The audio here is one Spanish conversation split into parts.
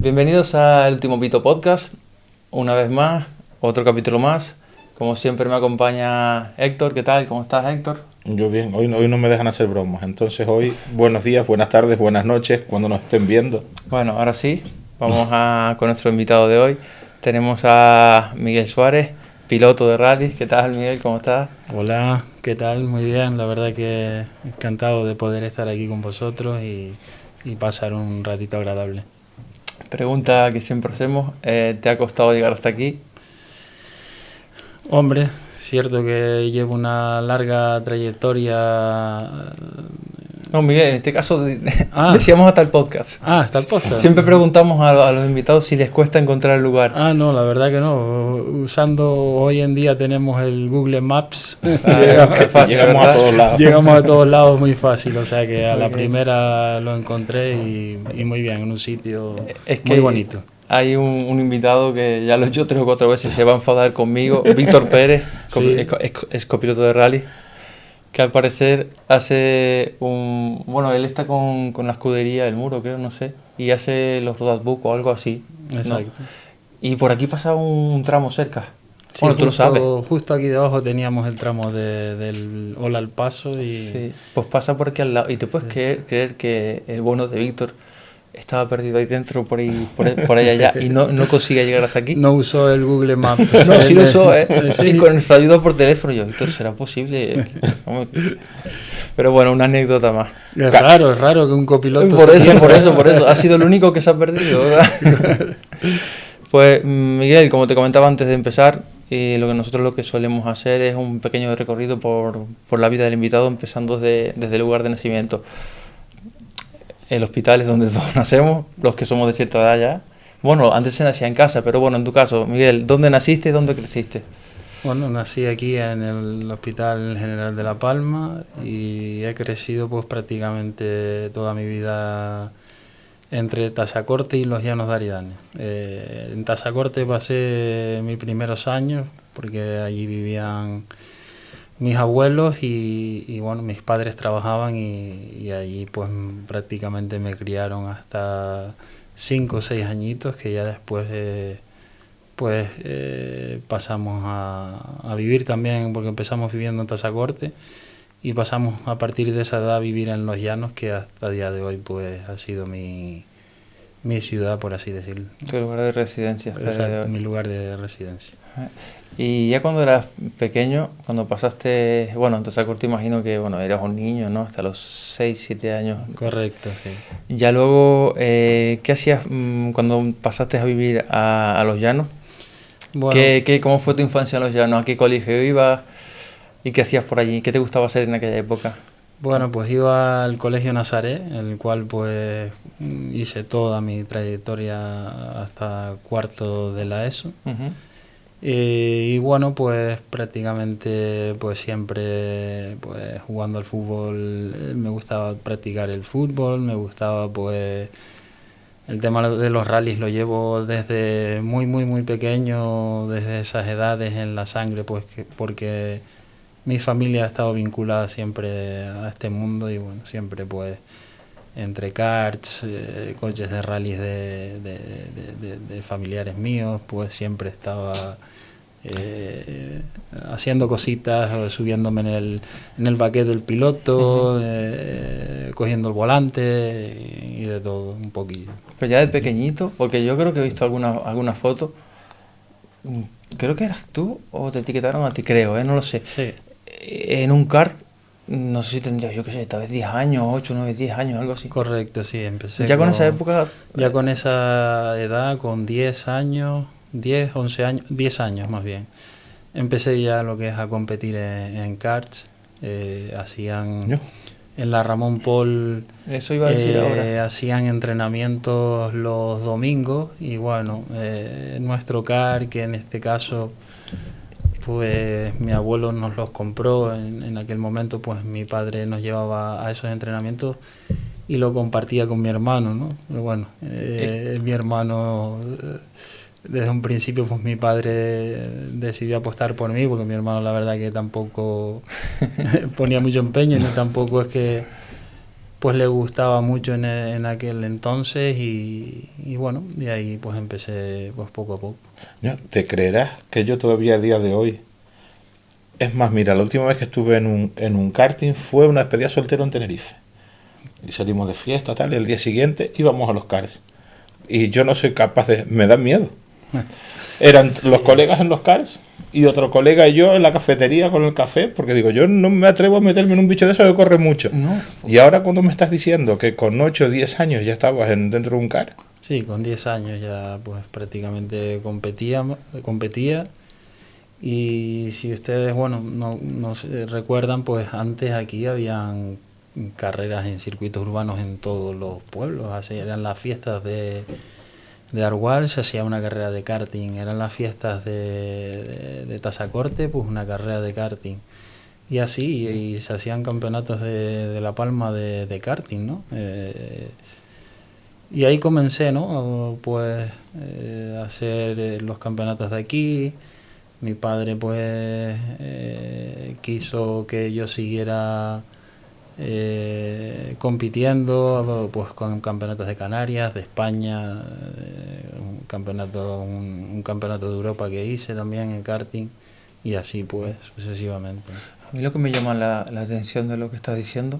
Bienvenidos al Último Pito Podcast, una vez más, otro capítulo más. Como siempre me acompaña Héctor. ¿Qué tal? ¿Cómo estás, Héctor? Yo bien, hoy no me dejan hacer bromas, entonces hoy buenos días, buenas tardes, buenas noches, cuando nos estén viendo. Bueno, ahora sí, vamos con nuestro invitado de hoy. Tenemos a Miguel Suárez, piloto de rally. ¿Qué tal, Miguel? ¿Cómo estás? Hola, ¿qué tal? Muy bien, la verdad que encantado de poder estar aquí con vosotros y pasar un ratito agradable. Pregunta que siempre hacemos, ¿te ha costado llegar hasta aquí? Hombre, cierto que llevo una larga trayectoria. No, Miguel, en este caso decíamos hasta el podcast. Hasta el podcast. Siempre preguntamos a los invitados si les cuesta encontrar el lugar. No, la verdad que no. Usando hoy en día tenemos el Google Maps. Llegamos a todos lados. Llegamos a todos lados muy fácil, o sea que a la primera lo encontré y muy bien, en un sitio muy bonito. Hay un invitado que ya lo he hecho 3 o 4 veces, se va a enfadar conmigo, Víctor Pérez, Sí. es copiloto de rally, que al parecer hace un... Bueno, él está con la escudería El Muro, creo, no sé, y hace los roadbook o algo así. Exacto. ¿No? Y por aquí pasa un tramo cerca. Sí, Bueno, tú lo sabes. Justo aquí debajo teníamos el tramo del Ola al Paso y... Sí, pues pasa por aquí al lado. Y te puedes creer que el bueno de Víctor estaba perdido ahí dentro, por ahí allá, y no consigue llegar hasta aquí. No usó el Google Maps. No, sí lo usó, Sí. Y con nuestra ayuda por teléfono. Yo, Víctor, ¿será posible? Pero bueno, una anécdota más. Es raro que un copiloto... Por eso. Ha sido el único que se ha perdido, ¿verdad? Pues, Miguel, como te comentaba antes de empezar, lo que solemos hacer es un pequeño recorrido por la vida del invitado, empezando desde el lugar de nacimiento. El hospital es donde todos nacemos, los que somos de cierta edad ya. Bueno, antes se nacía en casa, pero bueno, en tu caso, Miguel, ¿dónde naciste y dónde creciste? Bueno, nací aquí en el Hospital General de La Palma y he crecido pues prácticamente toda mi vida entre Tazacorte y los Llanos de Aridane. En Tazacorte pasé mis primeros años porque allí vivían mis abuelos y bueno, mis padres trabajaban y allí pues prácticamente me criaron hasta 5 o 6 añitos, que ya después pasamos a vivir también, porque empezamos viviendo en Tazacorte y pasamos a partir de esa edad a vivir en Los Llanos, que hasta el día de hoy pues ha sido mi ciudad, por así decirlo. Tu lugar de residencia. Exacto, mi lugar de residencia. Y ya cuando eras pequeño, cuando pasaste, bueno, en Tazacorte imagino que bueno, eras un niño, ¿no? Hasta los 6, 7 años. Correcto, sí. Ya luego, ¿qué hacías cuando pasaste a vivir a Los Llanos? Bueno, ¿Cómo fue tu infancia en Los Llanos? ¿A qué colegio ibas? ¿Y qué hacías por allí? ¿Qué te gustaba hacer en aquella época? Bueno, pues iba al Colegio Nazaret, en el cual pues hice toda mi trayectoria hasta cuarto de la ESO. Uh-huh. Y bueno, pues prácticamente pues siempre pues jugando al fútbol, me gustaba practicar el fútbol, me gustaba pues el tema de los rallies, lo llevo desde muy pequeño, desde esas edades en la sangre, pues porque mi familia ha estado vinculada siempre a este mundo y bueno, siempre pues entre karts, coches de rallies de familiares míos, pues siempre estaba haciendo cositas, subiéndome en el baquet del piloto, cogiendo el volante y de todo un poquillo. Pero ya de pequeñito, porque yo creo que he visto algunas fotos, creo que eras tú o te etiquetaron a ti, creo, no lo sé. Sí. En un kart, no sé si tendrías, yo qué sé, tal vez 10 años, 8, 9, 10 años, algo así. Correcto, sí, empecé. Ya con esa época... Ya con esa edad, con 10 años, 10, 11 años, 10 años más bien. Empecé ya lo que es a competir en karts. Hacían... ¿Yo? En la Ramón Pol. Eso iba a decir ahora. Hacían entrenamientos los domingos y bueno, nuestro kart, que en este caso pues mi abuelo nos los compró en aquel momento, pues mi padre nos llevaba a esos entrenamientos y lo compartía con mi hermano, ¿no? Pero bueno, mi hermano, desde un principio pues mi padre decidió apostar por mí, porque mi hermano la verdad que tampoco ponía mucho empeño, ni tampoco es que pues le gustaba mucho en aquel entonces y bueno, de ahí pues empecé pues poco a poco. ¿Te creerás que yo todavía a día de hoy? Es más, mira, la última vez que estuve en un karting fue una despedida soltero en Tenerife. Y salimos de fiesta, tal, y el día siguiente íbamos a los karts. Y yo no soy capaz de... Me da miedo. Eran Sí. los colegas en los karts y otro colega y yo en la cafetería con el café, porque digo, yo no me atrevo a meterme en un bicho de eso que corre mucho. No. Y ahora cuando me estás diciendo que con 8 o 10 años ya estabas dentro de un kart, Sí, con 10 años ya pues prácticamente competía y si ustedes, bueno, no se recuerdan, pues antes aquí habían carreras en circuitos urbanos en todos los pueblos, así eran las fiestas de Argual, se hacía una carrera de karting, eran las fiestas de Tasacorte, pues una carrera de karting. Y así, y se hacían campeonatos de La Palma de karting, ¿no? Y ahí comencé, ¿no? Pues a hacer los campeonatos de aquí. Mi padre pues quiso que yo siguiera compitiendo pues con campeonatos de Canarias, de España, un campeonato de Europa que hice también en karting y así pues sucesivamente. A mí lo que me llama la atención de lo que estás diciendo,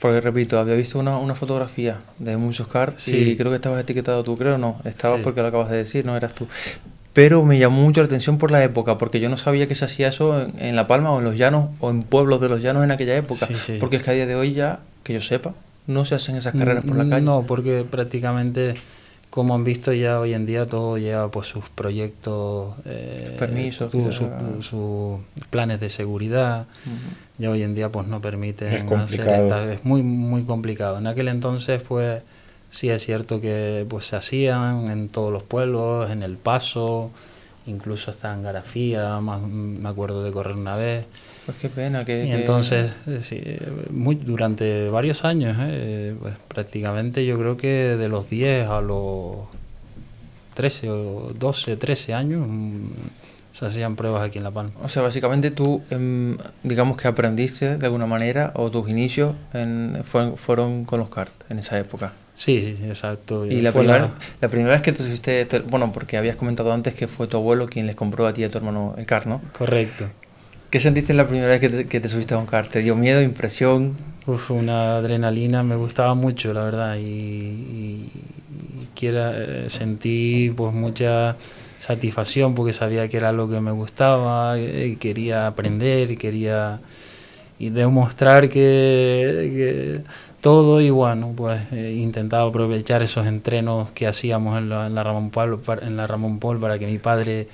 porque repito, había visto una fotografía de muchos karts Sí. y creo que estabas etiquetado tú, creo no, estabas Sí. porque lo acabas de decir, no eras tú. Pero me llamó mucho la atención por la época, porque yo no sabía que se hacía eso en La Palma o en los llanos o en pueblos de los llanos en aquella época, Sí, sí. porque es que a día de hoy ya, que yo sepa, no se hacen esas carreras por la calle. No, porque prácticamente, como han visto ya hoy en día, todo lleva pues sus proyectos, Permisos, sus planes de seguridad. Ujú. Ya hoy en día pues no permiten Es hacer complicado. es muy muy complicado. En aquel entonces pues sí es cierto que pues se hacían en todos los pueblos, en El Paso, incluso hasta en Garafía, me acuerdo de correr una vez. Pues qué pena que... Y entonces, sí, durante varios años, pues prácticamente yo creo que de los 10 a los 13 o 12, 13 años se hacían pruebas aquí en La Palma. O sea, básicamente tú, digamos que aprendiste de alguna manera, o tus inicios fueron con los karts en esa época. Sí, exacto. Y la Fue primera vez que te subiste, bueno, porque habías comentado antes que fue tu abuelo quien les compró a ti y a tu hermano el kart, ¿no? Correcto. ¿Qué sentiste la primera vez que te subiste a un kart? ¿Te dio miedo, impresión? Uf, una adrenalina, me gustaba mucho, la verdad, y sentí pues mucha satisfacción porque sabía que era lo que me gustaba, quería aprender, quería demostrar que todo y bueno, pues intentaba aprovechar esos entrenos que hacíamos en la Ramón Paul para que mi padre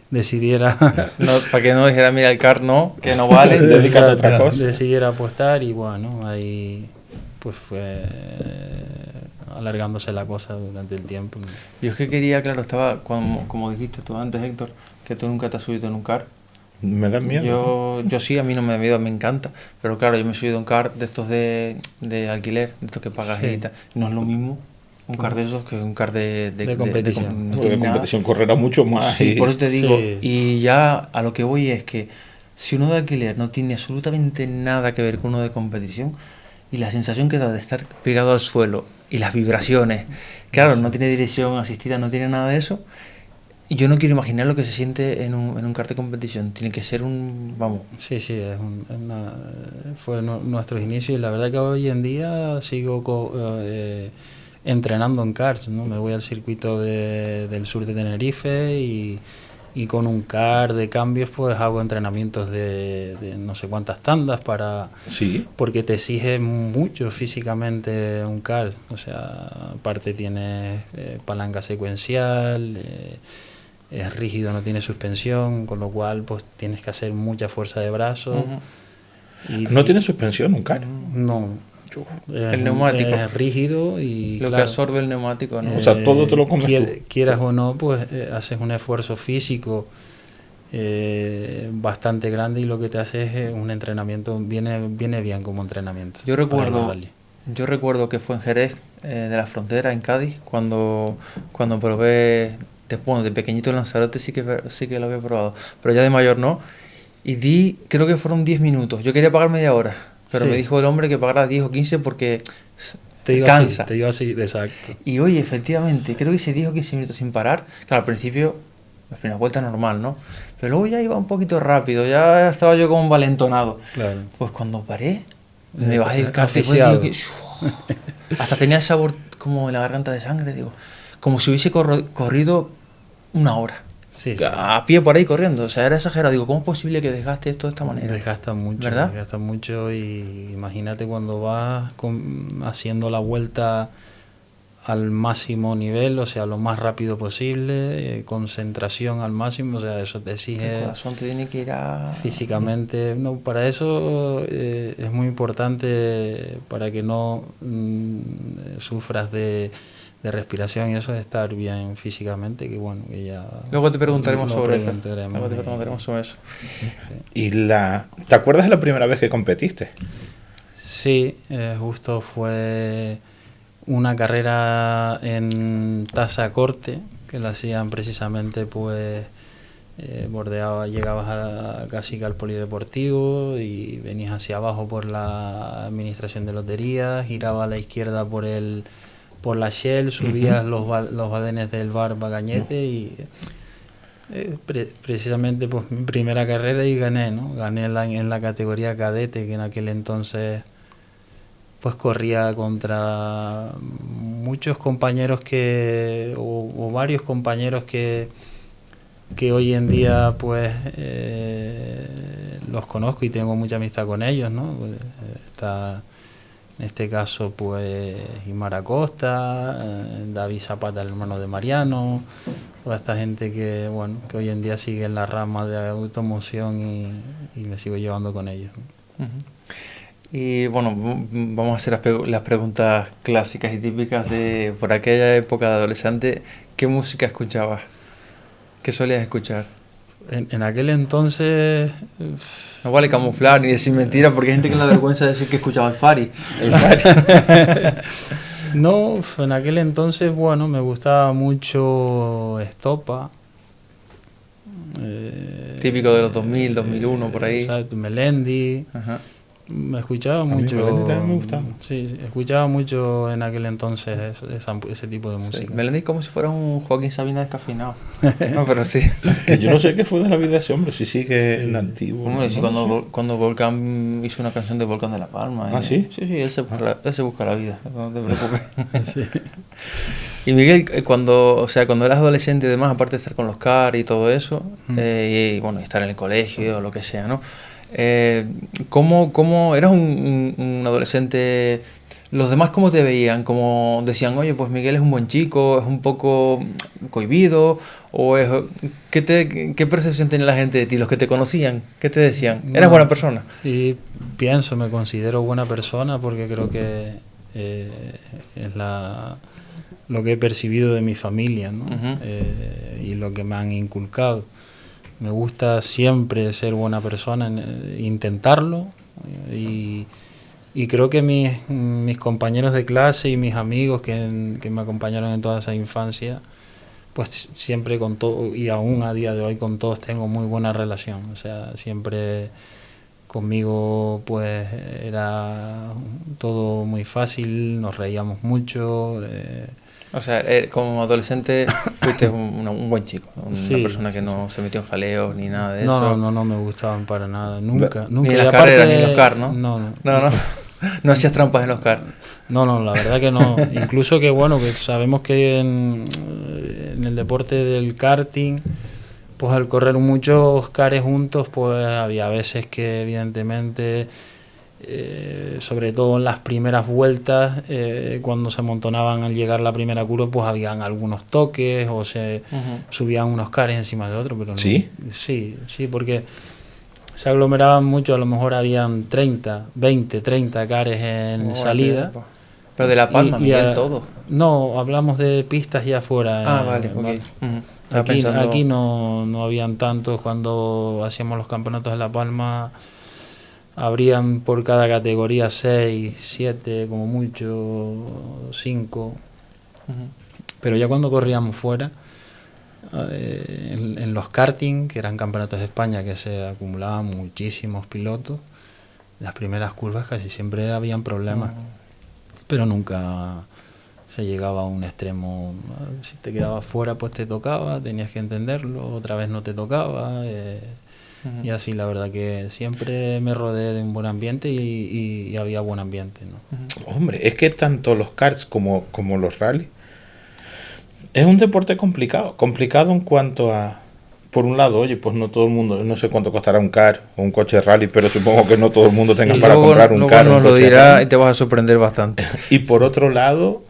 decidiera No, para que no dijera, mira, el kart no, que no vale, dedícate a otra cosa. decidiera apostar y bueno, ahí pues fue alargándose la cosa durante el tiempo. Yo es que quería, claro, estaba, como dijiste tú antes, Héctor, que tú nunca te has subido en un kart. me da miedo. Yo sí, a mí no me da miedo, me encanta. Pero claro, yo me he subido a un kart de estos de alquiler, de estos que pagas Sí. y tal. No es lo mismo un kart de esos que un kart de competición. no Porque tiene de nada. competición correrá mucho más. Sí, y- por eso te digo. Sí. Y ya a lo que voy es que si uno de alquiler no tiene absolutamente nada que ver con uno de competición, y la sensación que da de estar pegado al suelo y las vibraciones, claro, no tiene dirección asistida, no tiene nada de eso. Y yo no quiero imaginar lo que se siente en un kart de competición. Tiene que ser vamos. Sí, sí, fue nuestros inicios y la verdad que hoy en día sigo entrenando en karts, ¿no? Me voy al circuito del sur de Tenerife y con un kart de cambios pues hago entrenamientos de no sé cuántas tandas Sí. porque te exige mucho físicamente un kart, o sea, aparte tiene palanca secuencial, es rígido, no tiene suspensión, con lo cual pues tienes que hacer mucha fuerza de brazo. Ujú. ¿No tiene suspensión un kart? No. El neumático. Es rígido y Lo que claro, absorbe el neumático, ¿no? O sea, todo te lo comes tú. quieras o no, pues haces un esfuerzo físico bastante grande y lo que te hace es un entrenamiento, viene bien como entrenamiento. Yo para el recuerdo, rally. que fue en Jerez de la Frontera, en Cádiz, cuando probé, bueno, de pequeñito en Lanzarote sí que lo había probado, pero ya de mayor no. Y creo que fueron 10 minutos. Yo quería pagar media hora, pero Sí. me dijo el hombre que pagara 10 o 15 porque cansa. Te digo así, exacto. Y oye, efectivamente, creo que se dijo 15 minutos sin parar. Claro, al principio, la primera vuelta normal, ¿no? Pero luego ya iba un poquito rápido, ya estaba yo como envalentonado. Claro. Pues cuando paré, me bajé el karting, Oficiado. hasta tenía el sabor como en la garganta de sangre, digo, como si hubiese corrido una hora. Sí, sí. A pie por ahí corriendo, o sea, era exagerado. Digo, ¿cómo es posible que desgaste esto de esta manera? Desgasta mucho, ¿verdad? desgasta mucho y imagínate cuando vas haciendo la vuelta al máximo nivel, o sea, lo más rápido posible, concentración al máximo, o sea, eso te exige... El corazón te tiene que ir a... Físicamente, no, para eso es muy importante, para que no sufras de respiración y eso, es estar bien físicamente, que bueno, que ya... Luego te preguntaremos lo sobre eso. preguntaremos. Luego te preguntaremos sobre eso. ¿Y te acuerdas de la primera vez que competiste? Sí, justo fue una carrera en tasa corte, que la hacían precisamente pues... llegabas casi que al polideportivo y venías hacia abajo por la administración de loterías, girabas a la izquierda por la Shell, subías los badenes del bar Bagañete y precisamente pues mi primera carrera y gané, ¿no? Gané en la categoría cadete, que en aquel entonces pues corría contra muchos compañeros o varios compañeros que hoy en día pues los conozco y tengo mucha amistad con ellos, ¿no? Está en este caso pues Imar Acosta, David Zapata, el hermano de Mariano, toda esta gente que bueno, que hoy en día sigue en la rama de automoción y me sigo llevando con ellos, ¿no? Y bueno, vamos a hacer las preguntas clásicas y típicas de por aquella época de adolescente. ¿Qué música escuchabas? ¿Qué solías escuchar? En aquel entonces... No vale camuflar ni decir mentiras porque hay gente que le da vergüenza de decir que escuchaba el Fari. No, en aquel entonces, bueno, me gustaba mucho Estopa. Típico de los 2000, 2001, por ahí. Exacto, Melendi. Ajá. Me escuchaba A mí mucho. Melendi también me gustaba. Sí, escuchaba mucho en aquel entonces ese tipo de música. Sí, Melendi es como si fuera un Joaquín Sabina descafeinado. No, pero sí. Que yo no sé qué fue de la vida de ese hombre, si sigue en antiguo. Hombre, ¿no? sí, cuando Volcán hizo una canción de Volcán de la Palma. ¿Ah, sí? Sí, él se busca la vida, no te preocupes. Sí. Y Miguel, cuando eras adolescente y demás, aparte de estar con los CAR y todo eso, y bueno, estar en el colegio o lo que sea, ¿no? ¿Cómo eras un adolescente? ¿Los demás cómo te veían? ¿Cómo decían, oye, pues Miguel es un buen chico, es un poco cohibido? ¿O qué percepción tenía la gente de ti, los que te conocían? ¿Qué te decían? ¿Eras buena persona? Sí, me considero buena persona porque creo que es lo que he percibido de mi familia, ¿no? Y lo que me han inculcado. Me gusta siempre ser buena persona, intentarlo, y creo que mis compañeros de clase y mis amigos que me acompañaron en toda esa infancia, pues siempre con todo, y aún a día de hoy con todos tengo muy buena relación. O sea, siempre conmigo pues era todo muy fácil, nos reíamos mucho. O sea, como adolescente fuiste un buen chico, una persona que no se metió en jaleos ni nada de eso. No me gustaban para nada, nunca. Ni en las carreras, ni en los CAR, ¿no? No. No hacías trampas en los CAR. No, la verdad que no. Incluso que bueno, que sabemos que en el deporte del karting, pues al correr muchos cares juntos, pues había veces que evidentemente... sobre todo en las primeras vueltas, cuando se amontonaban al llegar la primera curva, pues habían algunos toques o se subían unos cares encima de otros. Pero ¿Sí? No, sí, porque se aglomeraban mucho, a lo mejor habían 20, 30 cares en salida. Pero de La Palma, Miguel, todo. No, hablamos de pistas ya afuera. Vale, ok. Aquí no habían tantos. Cuando hacíamos los campeonatos de La Palma, habrían por cada categoría 6, 7, como mucho 5. Pero ya cuando corríamos fuera, en los karting, que eran campeonatos de España, que se acumulaban muchísimos pilotos, las primeras curvas casi siempre habían problemas. pero nunca se llegaba a un extremo. Si te quedabas fuera, pues te tocaba, tenías que entenderlo, otra vez no te tocaba. Y así, la verdad que siempre me rodeé de un buen ambiente y había buen ambiente, ¿no? Hombre, es que tanto los karts como los rallies es un deporte complicado. Complicado en cuanto a, por un lado, oye, pues no todo el mundo, no sé cuánto costará un kart o un coche de rally, pero supongo que no todo el mundo tenga para comprar un kart o un coche coche de dirá rally. y te vas a sorprender bastante. Y por otro lado,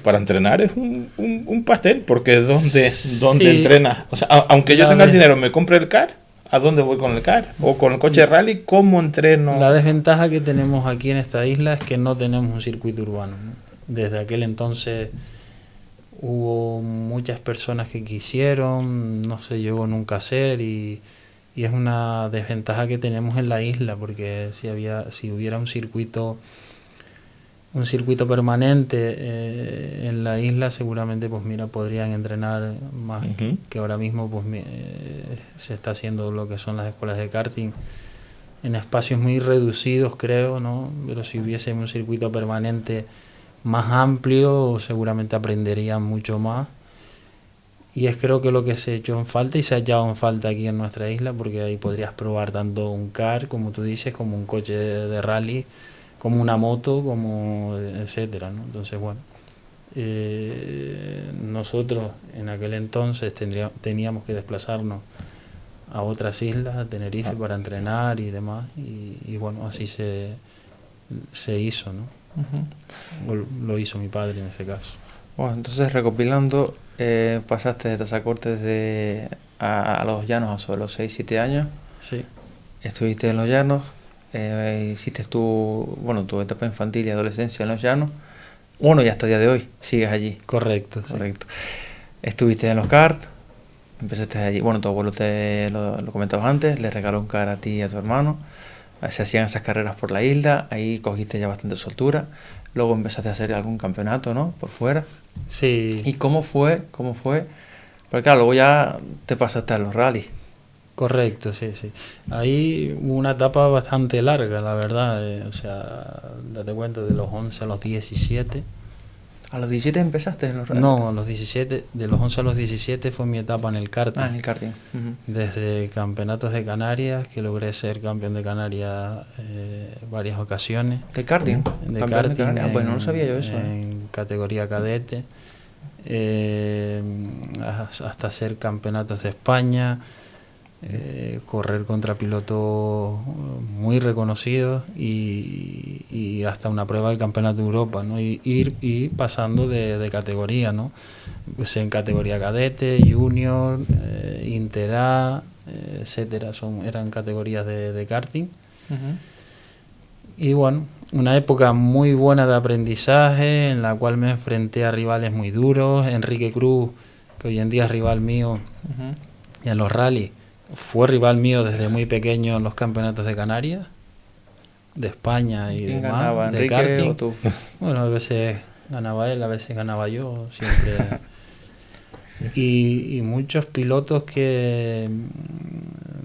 para entrenar es un pastel, porque ¿dónde Sí. entrenas? O sea, aunque yo La tenga el de- dinero, me compre el kart, ¿a dónde voy con el kart? O con el coche de rally, ¿cómo entreno? La desventaja que tenemos aquí en esta isla es que no tenemos un circuito urbano, ¿no? Desde aquel entonces hubo muchas personas que quisieron, no se llegó nunca a hacer y es una desventaja que tenemos en la isla, porque si hubiera un circuito permanente en la isla, seguramente pues mira, podrían entrenar más que ahora mismo. Pues se está haciendo lo que son las escuelas de karting en espacios muy reducidos, creo, ¿no? Pero si hubiese un circuito permanente más amplio, seguramente aprenderían mucho más. Y es creo que lo que se ha hecho en falta y se ha echado en falta aquí en nuestra isla, porque ahí podrías probar tanto un car, como tú dices, como un coche de rally, como una moto, como etcétera, ¿no? Entonces, bueno, nosotros en aquel entonces teníamos que desplazarnos a otras islas, a Tenerife, para entrenar y demás, y bueno, así se hizo, ¿no? Lo hizo mi padre en ese caso. Bueno, entonces recopilando, pasaste de Tazacorte a Los Llanos sobre los 6-7 años. Sí. Estuviste en Los Llanos, hiciste tu etapa infantil y adolescencia en Los Llanos. Bueno, y hasta el día de hoy sigues allí. Correcto. Correcto. Estuviste en los karts, empezaste allí. Bueno, tu abuelo lo comentabas antes, le regaló un kart a ti y a tu hermano. Se hacían esas carreras por la isla, ahí cogiste ya bastante soltura. Luego empezaste a hacer algún campeonato, ¿no? Por fuera. Sí. ¿Y cómo fue? Porque claro, luego ya te pasaste a los rallies. Correcto, sí. Ahí hubo una etapa bastante larga, la verdad. O sea, date cuenta, de los 11 a los 17. ¿A los 17 empezaste en los rallies? No, a los 17, de los 11 a los 17 fue mi etapa en el karting. En el karting. Desde campeonatos de Canarias, que logré ser campeón de Canarias varias ocasiones. ¿De karting? De ¿Campeón karting. de Canarias? Pues no lo sabía yo eso. En categoría cadete. Hasta ser campeonatos de España. Correr contra pilotos muy reconocidos y hasta una prueba del Campeonato de Europa, ¿no? Y pasando de categoría, ¿no? Pues en categoría cadete, junior, inter A, etcétera. Eran categorías de karting. Y bueno, una época muy buena de aprendizaje, en la cual me enfrenté a rivales muy duros. Enrique Cruz, que hoy en día es rival mío y en los rallies, fue rival mío desde muy pequeño en los campeonatos de Canarias, de España y ¿Quién demás, ganaba, de Enrique karting. o tú? Bueno, a veces ganaba él, a veces ganaba yo, siempre. y muchos pilotos que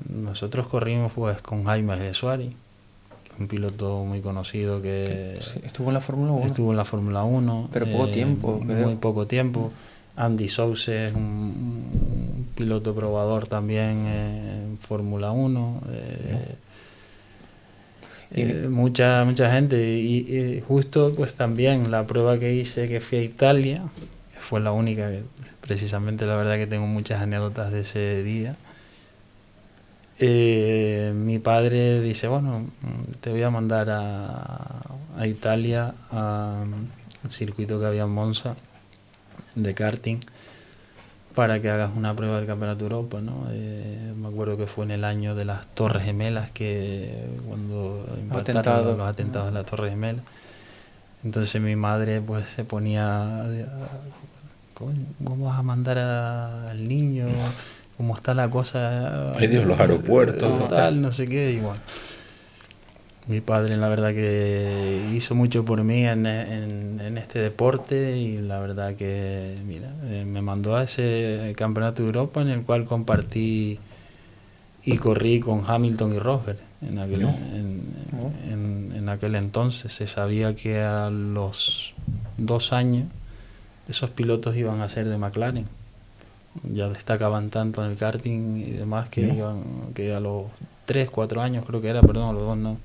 nosotros corrimos pues con Jaime de Suárez, un piloto muy conocido que sí, estuvo en la Fórmula 1. Estuvo en la Fórmula 1. Pero poco tiempo, creo. Muy poco tiempo. Andy Sousa es un piloto probador también en Fórmula 1. Mucha gente. Y justo pues también la prueba que hice, que fui a Italia, fue la única que precisamente, la verdad que tengo muchas anécdotas de ese día. Mi padre dice, bueno, te voy a mandar a Italia, a un circuito que había en Monza de karting, para que hagas una prueba del Campeonato de Europa, ¿no? Me acuerdo que fue en el año de las Torres Gemelas, que cuando impactaron los atentados de las Torres Gemelas. Entonces mi madre pues se ponía, ¿cómo vas a mandar al niño? ¿Cómo está la cosa? Ay Dios, los aeropuertos. Tal, no sé qué, y bueno. Mi padre, la verdad que hizo mucho por mí en este deporte, y la verdad que, mira, me mandó a ese Campeonato de Europa en el cual compartí y corrí con Hamilton y Rosberg en en aquel entonces se sabía que a los 2 años esos pilotos iban a ser de McLaren. Ya destacaban tanto en el karting y demás que a los 3, 4 años creo que era, perdón, a los 2 no,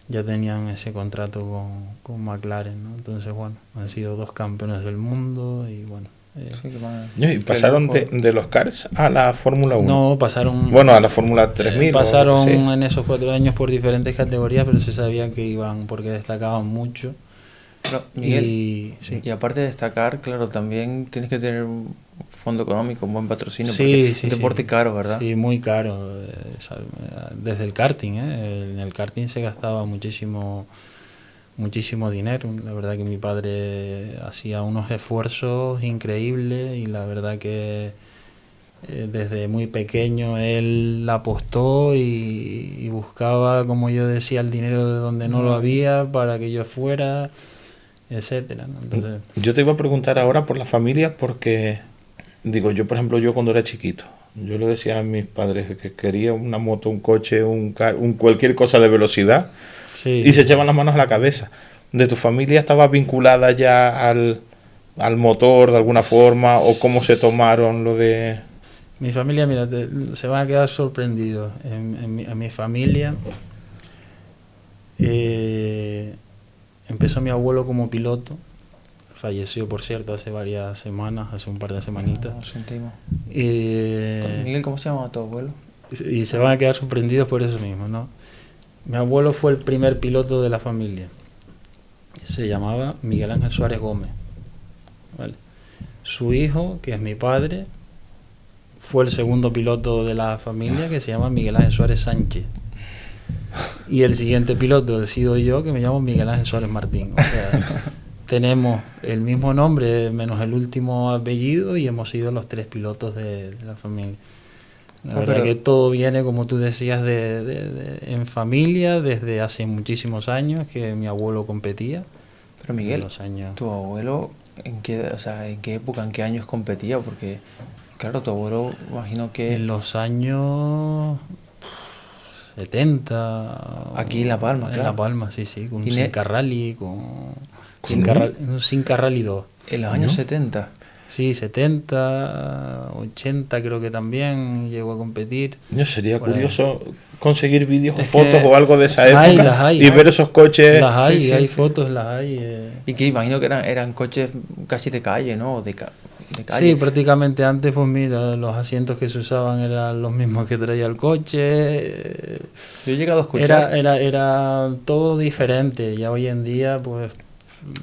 ya tenían ese contrato con McLaren, ¿no? Entonces, bueno, han sido 2 campeones del mundo y bueno. ¿Y pasaron de los karts a la Fórmula 1? No, pasaron... Bueno, a la Fórmula 3000. Pasaron en esos 4 años por diferentes categorías, pero se sabía que iban porque destacaban mucho. Pero, Miguel, y aparte de destacar, claro, también tienes que tener un fondo económico, un buen patrocinio, porque es un deporte caro, ¿verdad? Sí, muy caro. Desde el karting, en el karting se gastaba muchísimo dinero. La verdad que mi padre hacía unos esfuerzos increíbles y la verdad que desde muy pequeño él apostó y buscaba, como yo decía, el dinero de donde no lo había para que yo fuera, etcétera, ¿no? Entonces, yo te iba a preguntar ahora por la familia porque, digo, yo por ejemplo, yo cuando era chiquito, yo le decía a mis padres que quería una moto, un coche, cualquier cosa de velocidad, sí, y se echaban las manos a la cabeza. ¿De tu familia estaba vinculada ya al motor de alguna forma o cómo se tomaron lo de...? Mi familia, mira, se van a quedar sorprendidos. En mi familia empezó mi abuelo como piloto. Falleció, por cierto, hace varias semanas, hace un par de semanitas. Lo sentimos. Miguel, ¿cómo se llama tu abuelo? Y se van a quedar sorprendidos por eso mismo, ¿no? Mi abuelo fue el primer piloto de la familia. Se llamaba Miguel Ángel Suárez Gómez, ¿vale? Su hijo, que es mi padre, fue el segundo piloto de la familia, que se llama Miguel Ángel Suárez Sánchez. Y el siguiente piloto he sido yo, que me llamo Miguel Ángel Suárez Martín. O sea, tenemos el mismo nombre, menos el último apellido, y hemos sido los 3 pilotos de la familia. La verdad que todo viene, como tú decías, en familia, desde hace muchísimos años que mi abuelo competía. Pero Miguel, ¿tu abuelo en qué época, en qué años competía? Porque, claro, tu abuelo, imagino que... En los años 70... Aquí en La Palma, en claro. La Palma, sí, con un Sinca Rally, un Sinca Rally 2. En los años 70. Sí, 70, 80 creo que también llegó a competir. Sería curioso conseguir vídeos o fotos o algo de esa época las hay, y ver esos coches. Las hay, hay fotos, las hay. Y que imagino que eran coches casi de calle, ¿no? De calle. Sí, prácticamente antes, pues mira, los asientos que se usaban eran los mismos que traía el coche. Yo he llegado a escuchar. Era todo diferente. Ya hoy en día, pues...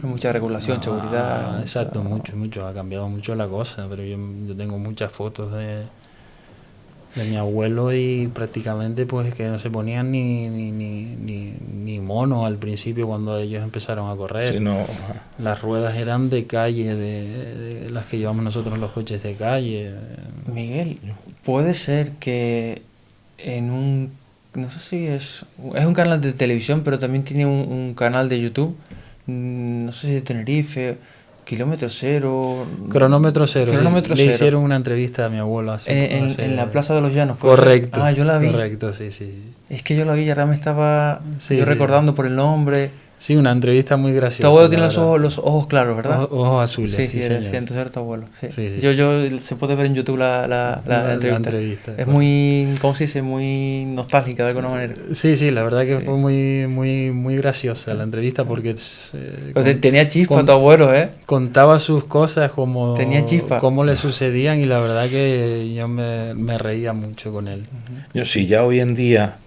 Hay mucha regulación, seguridad. Exacto, mucho. Ha cambiado mucho la cosa, pero yo tengo muchas fotos de mi abuelo y prácticamente pues que no se ponían ni mono al principio cuando ellos empezaron a correr. Sí, no. Las ruedas eran de calle, de las que llevamos nosotros los coches de calle. Miguel, puede ser que en un... No sé si es un canal de televisión, pero también tiene un canal de YouTube. No sé si de Tenerife, Kilómetro Cero. Cronómetro Cero. Cronómetro Le Cero. hicieron una entrevista a mi abuelo En la Plaza de los Llanos. Correcto. Yo la vi. Correcto, sí. Es que yo la vi, ya me estaba recordando por el nombre. Sí, una entrevista muy graciosa. Tu abuelo tiene los ojos claros, ¿verdad? Ojos azules. Sí, entonces era tu abuelo. Sí. Sí. Yo se puede ver en YouTube la entrevista. Es muy, ¿cómo se dice? Muy nostálgica de alguna manera. Sí, la verdad que fue muy graciosa la entrevista porque... tenía chispa tu abuelo, ¿eh? Contaba sus cosas como... Tenía chispa. Cómo le sucedían y la verdad que yo me reía mucho con él. Sí, ya hoy en día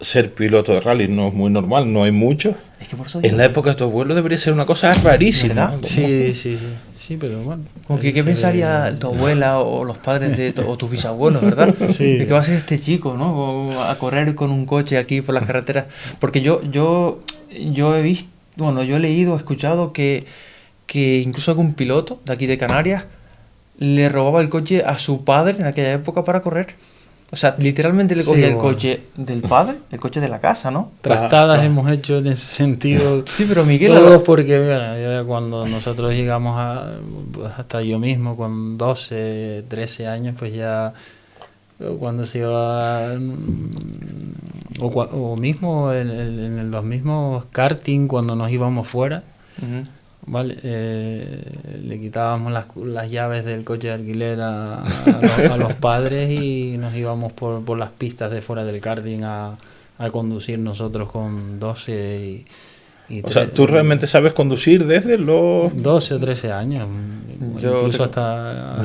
ser piloto de rally no es muy normal, no hay muchos. Es que por eso en la época de tu abuelo debería ser una cosa rarísima, ¿verdad? ¿no? Sí, pero bueno. Como que, ¿qué pensaría tu abuela o los padres o tus bisabuelos, verdad? Sí. De que va a ser este chico, ¿no? A correr con un coche aquí por las carreteras. Porque yo he visto, bueno, yo he leído, he escuchado que incluso algún piloto de aquí de Canarias le robaba el coche a su padre en aquella época para correr. O sea, literalmente le cogía el coche del padre, el coche de la casa, ¿no? Trastadas hemos hecho en ese sentido. Sí, pero Miguel... Todos porque, bueno, ya cuando nosotros llegamos hasta yo mismo, con 12, 13 años, pues ya cuando se iba o mismo en los mismos karting cuando nos íbamos fuera, Ujú. ¿vale? Le quitábamos las llaves del coche de alquiler a los padres y nos íbamos por las pistas de fuera del karting a conducir nosotros con 12 y O sea, ¿tú realmente sabes conducir desde los...? 12 o 13 años, Yo incluso te- hasta...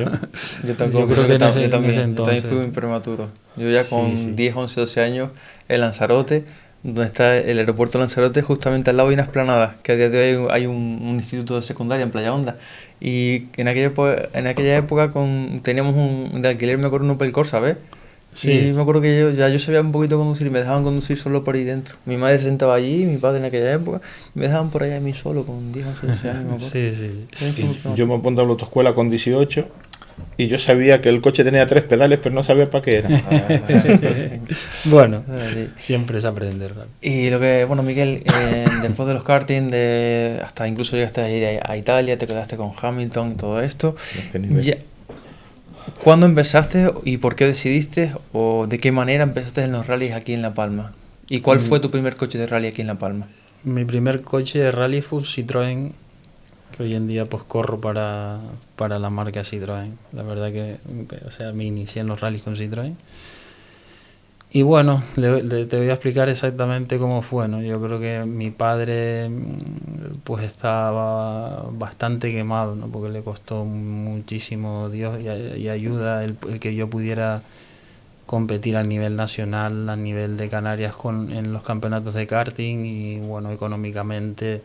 Yo tampoco, Yo creo que en ese yo también entonces... fui muy prematuro. Yo ya con Sí, sí. 10, 11, 12 años, en Lanzarote, donde está el aeropuerto de Lanzarote, justamente al lado hay una explanada, que a día de hoy hay un instituto de secundaria en Playa Honda. Y en aquella época teníamos de alquiler, me acuerdo, un Opel Corsa, ¿ves? Sí. Y me acuerdo que yo sabía un poquito conducir y me dejaban conducir solo por ahí dentro. Mi madre se sentaba allí, mi padre en aquella época, y me dejaban por ahí a mí solo con 10, 11, 12 años, me acuerdo. Sí, sí. También fui muy Y yo prematuro. me apunté a la autoescuela con 18 y yo sabía que el coche tenía 3 pedales, pero no sabía para qué era. Bueno, Sí. siempre es aprender rápido. Y bueno, Miguel, después de los karting, hasta incluso llegaste a ir a Italia, te quedaste con Hamilton y todo esto. ¿Qué nivel? Ya- ¿Cuándo empezaste y por qué decidiste o de qué manera empezaste en los rallies aquí en La Palma? ¿Y cuál fue tu primer coche de rally aquí en La Palma? Mi primer coche de rally fue un Citroën, que hoy en día pues corro para la marca Citroën. La verdad o sea, me inicié en los rallies con Citroën. Y bueno, te voy a explicar exactamente cómo fue, ¿no? Yo creo que mi padre pues estaba bastante quemado, ¿no? Porque le costó muchísimo Dios y ayuda el que yo pudiera competir a nivel nacional, a nivel de Canarias en los campeonatos de karting y bueno, económicamente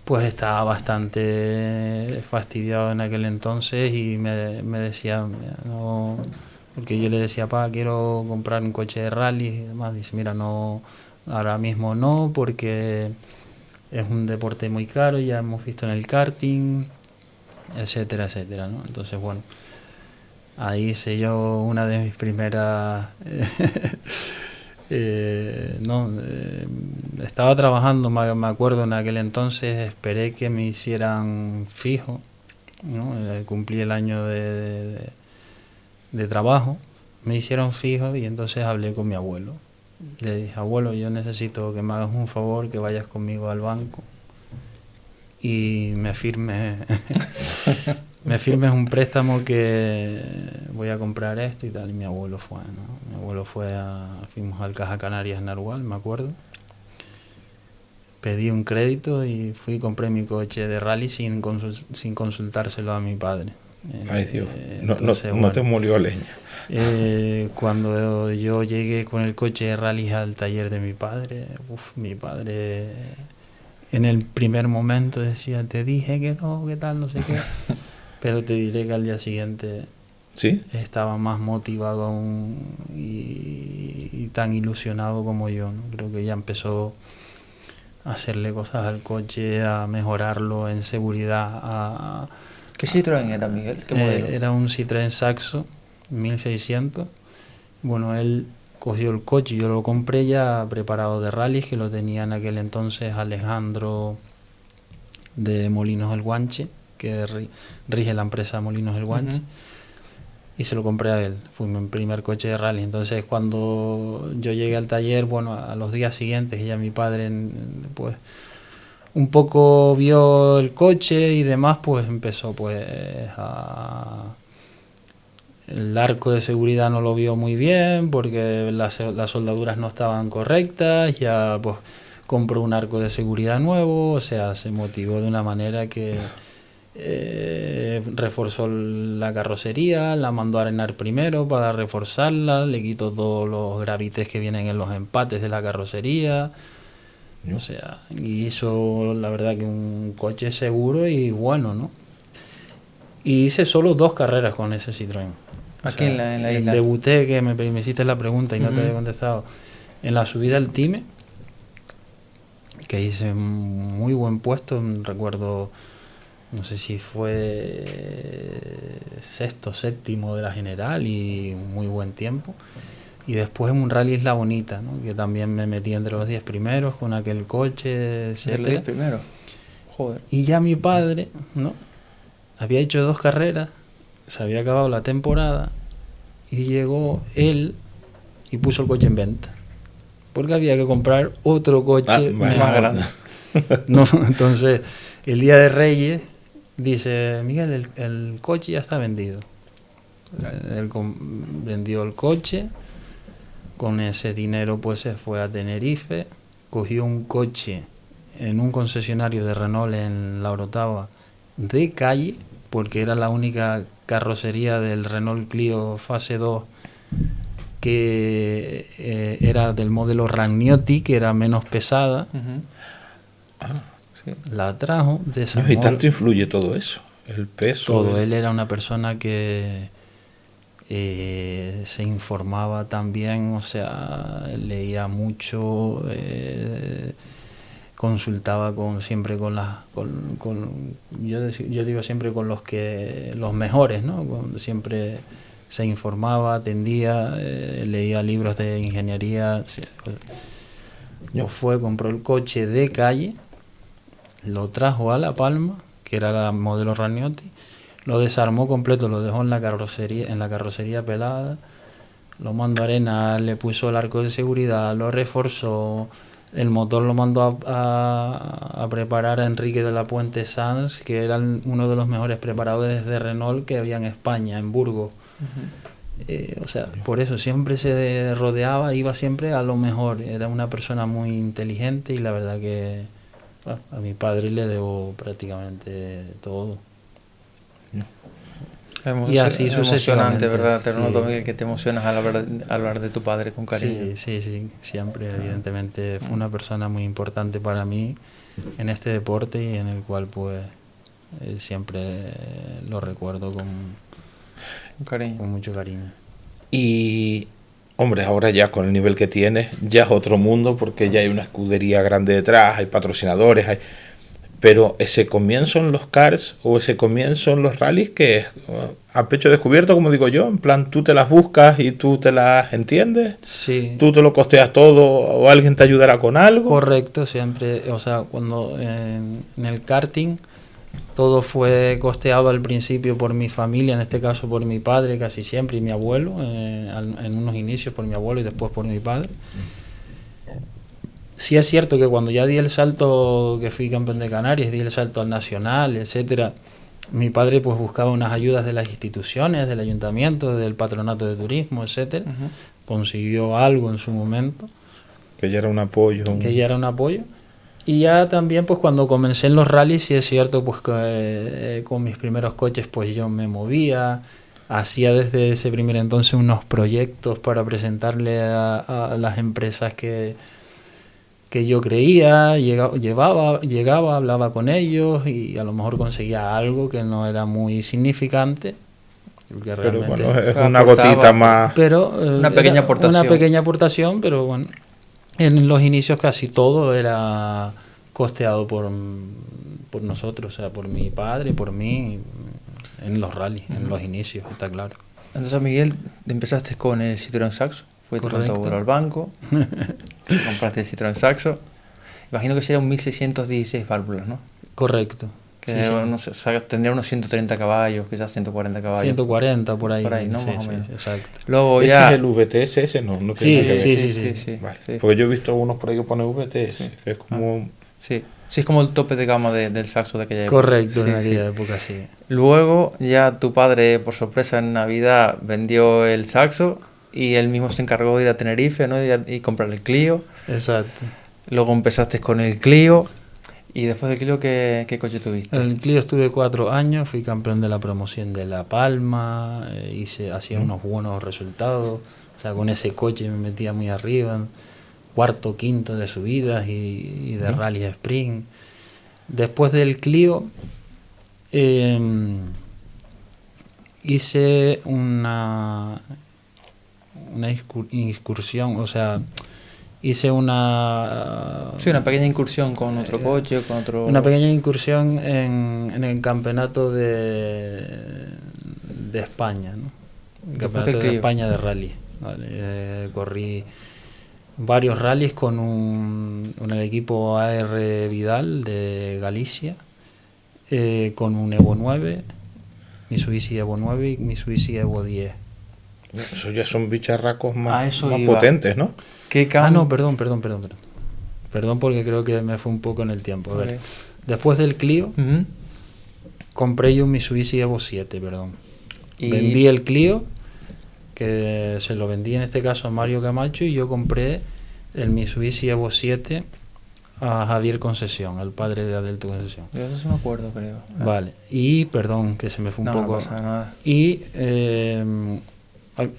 pues estaba bastante fastidiado en aquel entonces y me decía, "Mira, no", porque yo le decía, pa, quiero comprar un coche de rally y demás, dice, mira, no, ahora mismo no, porque es un deporte muy caro, ya hemos visto en el karting, etcétera, etcétera, ¿no? Entonces, bueno, ahí hice yo una de mis primeras... no, estaba trabajando, me acuerdo en aquel entonces, esperé que me hicieran fijo, ¿no? Cumplí el año de trabajo, me hicieron fijo y entonces hablé con mi abuelo. Y le dije, abuelo, yo necesito que me hagas un favor, que vayas conmigo al banco y me firmes un préstamo que voy a comprar esto y tal. Y mi abuelo fue, ¿no? Mi abuelo fuimos al Caja Canarias en Narugal, me acuerdo. Pedí un crédito y fui y compré mi coche de rally sin consultárselo a mi padre. Ay, Dios, no Entonces, te bueno, murió leña. cuando yo llegué con el coche de rally al taller de mi padre en el primer momento decía, te dije que no, que tal, no sé qué. Pero te diré que al día siguiente ¿Sí? estaba más motivado aún y tan ilusionado como yo, ¿no? Creo que ya empezó a hacerle cosas al coche, a mejorarlo en seguridad. ¿Qué Citroën era, Miguel? ¿Qué modelo? Era un Citroën Saxo 1600. Bueno, él cogió el coche, yo lo compré ya preparado de rallies, que lo tenía en aquel entonces Alejandro de Molinos del Guanche, que rige la empresa Molinos del Guanche. Y se lo compré a él, fue mi primer coche de rally. Entonces cuando yo llegué al taller, bueno, a los días siguientes ya mi padre pues un poco vio el coche y demás, pues empezó pues el arco de seguridad no lo vio muy bien porque las soldaduras no estaban correctas, ya pues compró un arco de seguridad nuevo, o sea, se motivó de una manera que reforzó la carrocería, la mandó a arenar primero para reforzarla, le quitó todos los gravites que vienen en los empates de la carrocería, o sea, y hizo la verdad que un coche seguro y bueno, ¿no? Y hice solo 2 carreras con ese Citroën. Aquí en la isla. Debuté, que me hiciste la pregunta y no te había contestado, en la subida al Time, que hice un muy buen puesto, recuerdo, no sé si fue sexto, séptimo de la general y un muy buen tiempo. Y después en un rally Isla Bonita, ¿no? Que también me metí entre los 10 primeros con aquel coche, etcétera. 10 primero. Joder. Y ya mi padre, ¿no? Había hecho 2 carreras, se había acabado la temporada y llegó él y puso el coche en venta. porque había que comprar otro coche más mejor. grande. No, entonces, el día de Reyes, dice, Miguel, el coche ya está vendido. Él vendió el coche, con ese dinero pues se fue a Tenerife, cogió un coche en un concesionario de Renault en La Orotava de calle, porque era la única carrocería del Renault Clio fase 2 que era del modelo Ragnotti, que era menos pesada. Sí. La trajo, desarmó. Y tanto influye todo eso, el peso. Todo. Él era una persona que se informaba también, o sea, leía mucho, consultaba siempre con yo digo siempre con los mejores, ¿no? Siempre se informaba, atendía, leía libros de ingeniería. Compró el coche de calle, lo trajo a La Palma, que era la modelo Ragnotti, lo desarmó completo, lo dejó en la carrocería pelada, lo mandó a arenar, le puso el arco de seguridad, lo reforzó, el motor lo mandó a preparar a Enrique de la Puente Sanz, que era uno de los mejores preparadores de Renault que había en España, en Burgos. O sea, por eso siempre se rodeaba, iba siempre a lo mejor. Era una persona muy inteligente y la verdad que a mi padre le debo prácticamente todo. Y así sucesivamente, ¿verdad? Te noto, Miguel, que te emocionas al hablar de tu padre con cariño. Sí, siempre, evidentemente. Fue una persona muy importante para mí en este deporte y en el cual pues siempre lo recuerdo con mucho cariño. Y, hombre, ahora ya con el nivel que tienes, ya es otro mundo porque ya hay una escudería grande detrás, hay patrocinadores, pero ese comienzo en los karts o ese comienzo en los rallies que es a pecho descubierto, como digo yo, en plan tú te las buscas y tú te las entiendes, sí. Tú te lo costeas todo o alguien te ayudará con algo. Correcto, siempre, o sea, cuando en el karting todo fue costeado al principio por mi familia, en este caso por mi padre casi siempre y mi abuelo, en unos inicios por mi abuelo y después por mi padre. Sí es cierto que cuando ya di el salto, que fui campeón de Canarias, di el salto al nacional, etcétera, mi padre pues buscaba unas ayudas de las instituciones, del ayuntamiento, del patronato de turismo, etcétera. Consiguió algo en su momento. Que ya era un apoyo. Y ya también pues cuando comencé en los rallies, sí es cierto pues con mis primeros coches pues yo me movía, hacía desde ese primer entonces unos proyectos para presentarle a las empresas que yo creía, llegaba, hablaba con ellos y a lo mejor conseguía algo que no era muy significante. Pero bueno, es una gotita más. Pero una pequeña aportación. Una pequeña aportación, pero bueno, en los inicios casi todo era costeado por nosotros, o sea, por mi padre, por mí, en los rallies, en los inicios, está claro. Entonces, Miguel, empezaste con el Citroën Saxo, fuiste con tu abuelo al banco, compraste el Citroën Saxo, imagino que sería un 1616 válvulas, ¿no? Correcto. Que no sé, o sea, tendría unos 130 caballos, quizás 140 caballos. 140 por ahí. Por ahí, ¿no? Sí, más o menos. Exacto. Luego ¿Ese ya... es el VTS ese? No Sí. Vale. Porque yo he visto unos por ahí que pone VTS, que es como... Sí, es como el tope de gama del Saxo de aquella época. Correcto, en aquella época, sí. Luego ya tu padre, por sorpresa, en Navidad vendió el Saxo y él mismo se encargó de ir a Tenerife, ¿no? y comprar el Clio. Exacto. Luego empezaste con el Clio. ¿Y después del Clio qué coche tuviste? En el Clio estuve 4 años, fui campeón de la promoción de La Palma, hacía unos buenos resultados, o sea, con ese coche me metía muy arriba, cuarto, quinto de subidas y de rally sprint. Después del Clio hice una incursión, o sea... Hice una pequeña incursión con otro coche, con otro... Una pequeña incursión en el campeonato de España, ¿no? El campeonato de España de rally. Vale. Corrí varios rallies con el equipo AR Vidal de Galicia, con un Evo 9, Mitsubishi Evo 9 y Mitsubishi Evo 10. Eso ya son bicharracos A más, eso más iba. potentes, ¿no? ¿Qué No, perdón. Perdón porque creo que me fue un poco en el tiempo. A ver, Vale. después del Clio, Ujú. compré yo un Mitsubishi Evo 7, perdón. Y- Vendí el Clio, que se lo vendí en este caso a Mario Camacho, y yo compré el Mitsubishi Evo 7 a Javier Concesión, el padre de Adelto Concesión. Yo eso sí me acuerdo, creo. Vale, y perdón, que se me fue un No, no poco. pasa nada. Y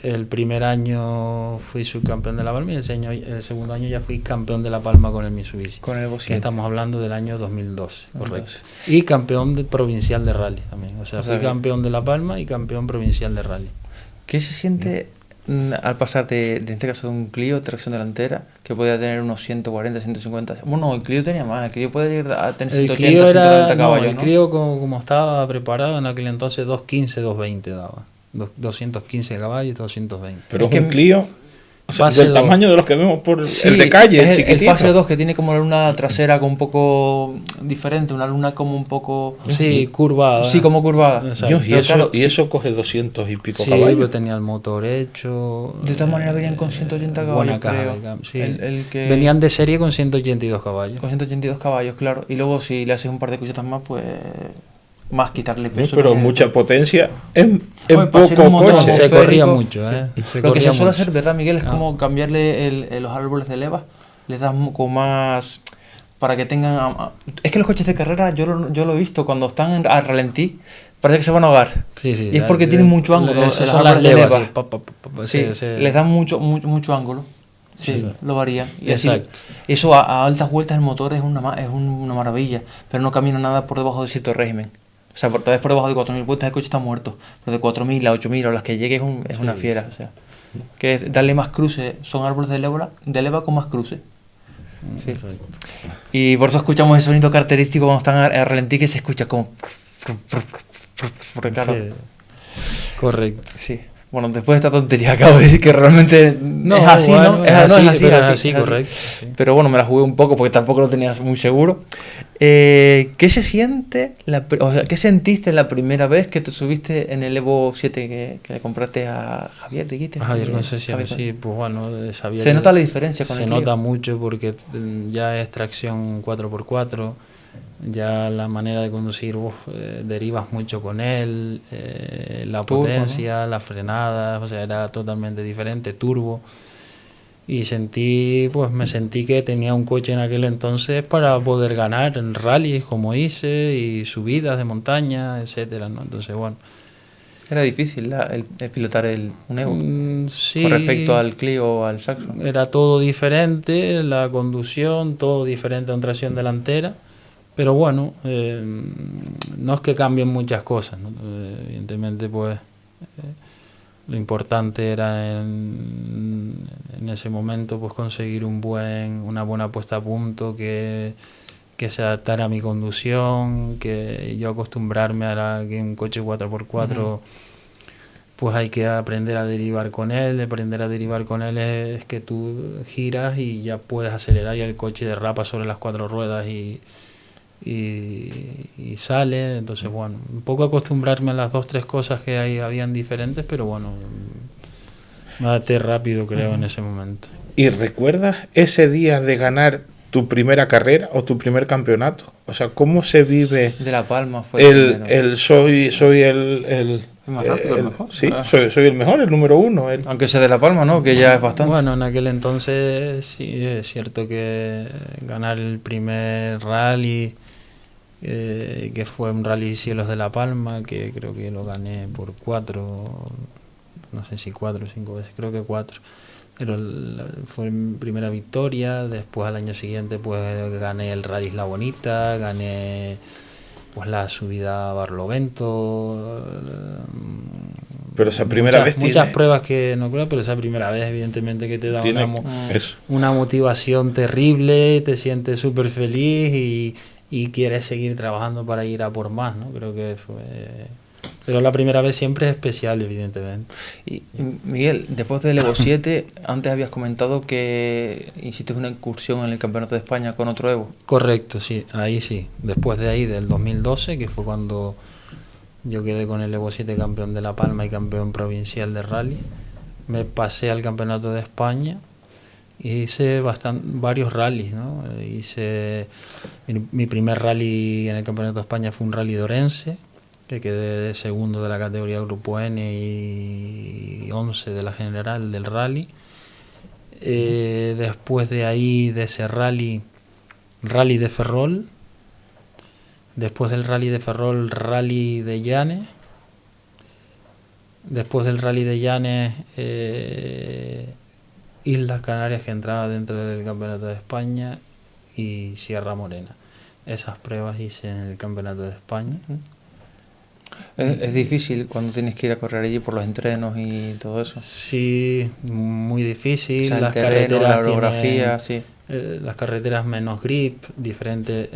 el primer año fui subcampeón de La Palma y el segundo año ya fui campeón de La Palma con el Mitsubishi. Con el Evo Que 7. estamos hablando del año 2012, 2012. correcto. Y campeón provincial de rally también. O sea, O sea fui que- campeón de La Palma y campeón provincial de rally. ¿Qué se siente al pasar de este caso de un Clio tracción delantera que podía tener unos 140, 150? Bueno, el Clio tenía más, el Clio puede llegar a tener El 180, Clio 190 era, caballos, el ¿no? Clio como estaba preparado en aquel entonces 215, 220 daba. 215 caballos, 220. Pero Es es un que- Clio, o sea, Fase del dos. tamaño de los que vemos por Sí, el de calle, es el chiquitito. fase 2 que tiene como la luna trasera con un poco diferente, una luna como un poco... Sí, curvada. Sí, como curvada. Exacto. Dios, y Pero eso, claro, y sí. eso coge 200 y pico Sí, caballos. pero tenía el motor hecho. De todas maneras venían con 180 caballos, Buena caja creo. de cambio, sí. El que- Venían de serie con 182 caballos. Con 182 caballos, claro. Y luego si le haces un par de cuchetas más, pues... Más quitarle ¿no? peso. Pero también. mucha potencia en Hombre, para ser poco un motor coche. Se corría atmosférico, mucho, ¿eh? Se Lo que se corría suele mucho. hacer, ¿verdad, Miguel? Es Ah. como cambiarle los árboles de leva. Le das con más... Para que tengan... Es que los coches de carrera, yo lo he visto, cuando están al ralentí, parece que se van a ahogar. Sí, sí, Y es porque tienen mucho ángulo. Esas los son las árboles de levas. leva. Sí, pa, Sí, les dan mucho ángulo. Sí, Sí. lo varían. Y así, Exacto. eso a altas vueltas el motor es una maravilla, pero no camina nada por debajo de cierto régimen. O sea, tal vez por debajo de 4.000 vueltas el coche está muerto, pero de 4.000 a 8.000 o las que llegue es una fiera. O sea, que es darle más cruces, son árboles de leva con más cruces. Sí. Exacto. Y por eso escuchamos ese sonido característico cuando están a ralentí, que se escucha como... Porque claro, Sí. Correcto. sí. Bueno, después de esta tontería acabo de decir que realmente es así, bueno, ¿no? es así, pero es así, así, es así. correcto. Sí. Pero bueno, me la jugué un poco porque tampoco lo tenías muy seguro. ¿Qué se siente, o sea, qué sentiste la primera vez que te subiste en el Evo 7 que le compraste a Javier, dijiste? A Javier Concesión, Javier sí, pues bueno, sabía Se que nota la diferencia con se el Clio. nota mucho porque ya es tracción 4x4, ya la manera de conducir, derivas mucho con él, la Turbo, potencia, las frenadas, o sea, era totalmente diferente, turbo. Y me sentí que tenía un coche en aquel entonces para poder ganar en rallies como hice y subidas de montaña, etcétera, ¿no? Entonces, bueno. Era difícil el pilotar un Evo Sí, con respecto al Clio o al Saxo. era todo diferente, la conducción, todo diferente en tracción delantera, pero bueno, no es que cambien muchas cosas, ¿no? Evidentemente, pues lo importante era en ese momento pues conseguir una buena puesta a punto que se adaptara a mi conducción, que yo acostumbrarme que un coche 4x4 pues hay que aprender a derivar con él. Aprender a derivar con él es que tú giras y ya puedes acelerar y el coche derrapa sobre las 4 ruedas y sale. Entonces, bueno, un poco acostumbrarme a las 2-3 cosas que habían diferentes, pero bueno, me adapté rápido, creo, en ese momento. ¿Y recuerdas ese día de ganar tu primera carrera o tu primer campeonato? O sea, ¿cómo se vive De La Palma fue el soy el más rápido, el mejor. Sí, soy el mejor, el número uno. Aunque sea de La Palma, ¿no? Que ya es bastante. Bueno, en aquel entonces sí, es cierto que ganar el primer rally, que fue un rally Cielos de La Palma, que creo que lo gané por 4, no sé si 4 o 5 veces, creo que 4. Pero fue mi primera victoria. Después al año siguiente pues gané el Rally Isla Bonita, gané pues la subida a Barlovento. Pero esa primera vez muchas pruebas que no creo, pero esa primera vez evidentemente que te da una motivación terrible, te sientes súper feliz y quieres seguir trabajando para ir a por más, ¿no? Creo que fue... Pero la primera vez siempre es especial, evidentemente. Y Miguel, después del Evo 7, antes habías comentado que hiciste una incursión en el Campeonato de España con otro Evo. Correcto, sí, ahí sí. Después de ahí, del 2012, que fue cuando yo quedé con el Evo 7 campeón de La Palma y campeón provincial de rally, me pasé al Campeonato de España y hice varios rallies, ¿no? Hice mi primer rally en el Campeonato de España fue un rally de Orense, que quedé segundo de la categoría Grupo N y 11 de la general del rally. Después de ahí, de ese rally de Ferrol. Después del rally de Ferrol, rally de Llanes. Después del rally de Llanes, Islas Canarias, que entraba dentro del Campeonato de España, y Sierra Morena. Esas pruebas hice en el Campeonato de España. Es difícil cuando tienes que ir a correr allí por los entrenos y todo eso. Sí, muy difícil. O sea, el las terreno, carreteras la orografía, sí. Las carreteras menos grip, diferente,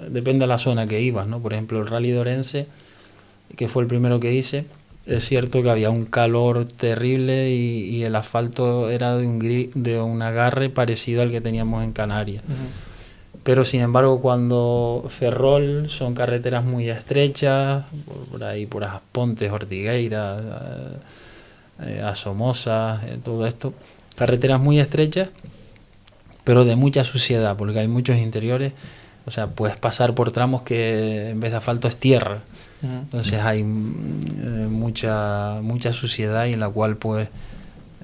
depende de la zona que ibas, ¿no? Por ejemplo, el Rally de Orense, que fue el primero que hice, es cierto que había un calor terrible y el asfalto era de un agarre parecido al que teníamos en Canarias. Pero sin embargo, cuando Ferrol son carreteras muy estrechas, por ahí por Aspontes, Ortigueira, a Somoza, todo esto, carreteras muy estrechas, pero de mucha suciedad, porque hay muchos interiores. O sea, puedes pasar por tramos que en vez de asfalto es tierra. Entonces hay mucha suciedad y en la cual pues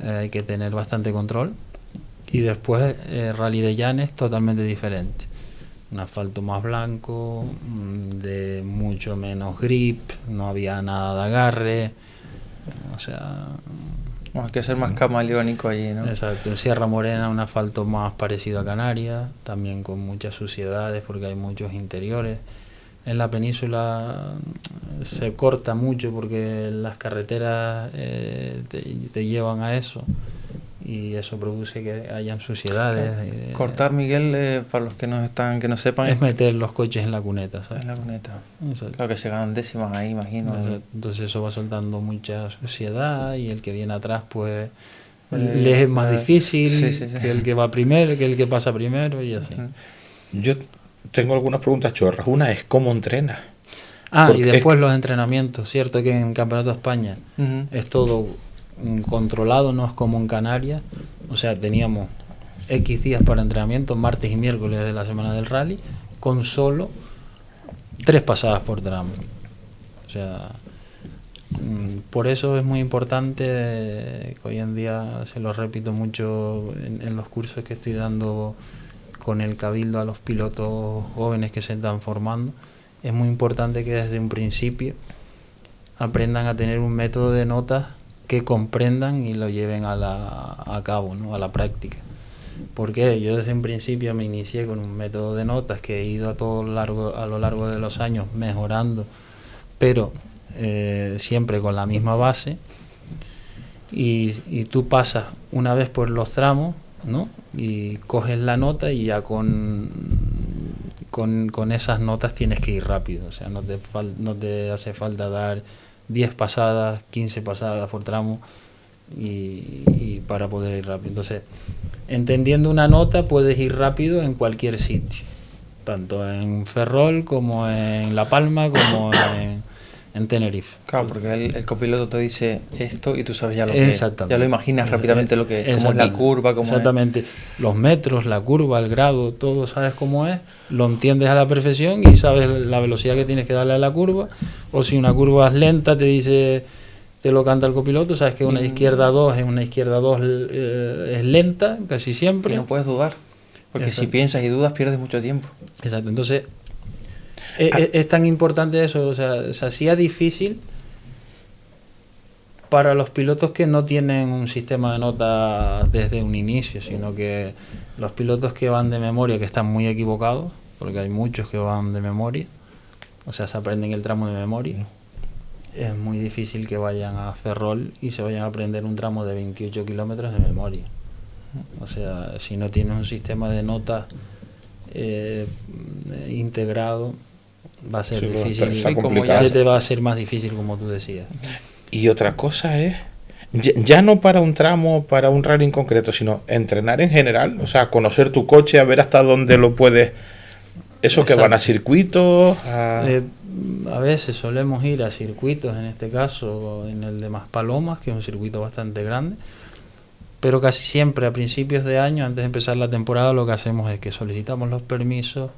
hay que tener bastante control. Y después Rally de Llanes, totalmente diferente. Un asfalto más blanco, de mucho menos grip, no había nada de agarre. O sea... Hay que ser más camaleónico allí, ¿no? Exacto. En Sierra Morena, un asfalto más parecido a Canarias, también con muchas suciedades porque hay muchos interiores. En la península se corta mucho porque las carreteras te llevan a eso y eso produce que hayan suciedades. Cortar, Miguel, para los que no sepan, es meter los coches en la cuneta, ¿sabes? En la cuneta. Exacto. Claro que se ganan décimas ahí, imagino. Entonces eso va soltando mucha suciedad y el que viene atrás pues le es más difícil que el que va primero, que el que pasa primero y así. Yo tengo algunas preguntas chorras. Una es ¿cómo entrenas? Y después los entrenamientos. Cierto que en Campeonato de España es todo controlado, no es como en Canarias. O sea, teníamos X días para entrenamiento, martes y miércoles de la semana del rally, con solo 3 pasadas por tramo. O sea, por eso es muy importante, que hoy en día se lo repito mucho en los cursos que estoy dando con el Cabildo a los pilotos jóvenes que se están formando. Es muy importante que desde un principio aprendan a tener un método de notas que comprendan y lo lleven a cabo, ¿no? A la práctica. Porque yo desde un principio me inicié con un método de notas que he ido a lo largo de los años mejorando, pero siempre con la misma base, y tú pasas una vez por los tramos, ¿no? Y coges la nota y ya con esas notas tienes que ir rápido. O sea, no te hace falta dar 10 pasadas, 15 pasadas por tramo y para poder ir rápido. Entonces, entendiendo una nota puedes ir rápido en cualquier sitio, tanto en Ferrol como en La Palma como en Tenerife. Claro, porque el copiloto te dice esto y tú sabes ya lo que es. Ya lo imaginas rápidamente lo que es, cómo es la curva, cómo exactamente. Los metros, la curva, el grado, todo sabes cómo es, lo entiendes a la perfección y sabes la velocidad que tienes que darle a la curva. O si una curva es lenta, te lo canta el copiloto, sabes que una izquierda 2 es lenta casi siempre. Y no puedes dudar, porque si piensas y dudas pierdes mucho tiempo. Exacto, entonces es tan importante eso, o sea, se hacía difícil para los pilotos que no tienen un sistema de notas desde un inicio, sino que los pilotos que van de memoria, que están muy equivocados, porque hay muchos que van de memoria, o sea, se aprenden el tramo de memoria. Es muy difícil que vayan a Ferrol y se vayan a aprender un tramo de 28 kilómetros de memoria. O sea, si no tienes un sistema de notas integrado, va a ser difícil. Se te va a hacer más difícil, como tú decías. Y otra cosa es, ya no para un tramo, para un rally en concreto, sino entrenar en general, o sea, conocer tu coche, a ver hasta dónde lo puedes... Eso. Exacto. Que van a circuitos... A veces solemos ir a circuitos, en este caso en el de Maspalomas, que es un circuito bastante grande, pero casi siempre a principios de año, antes de empezar la temporada, lo que hacemos es que solicitamos los permisos,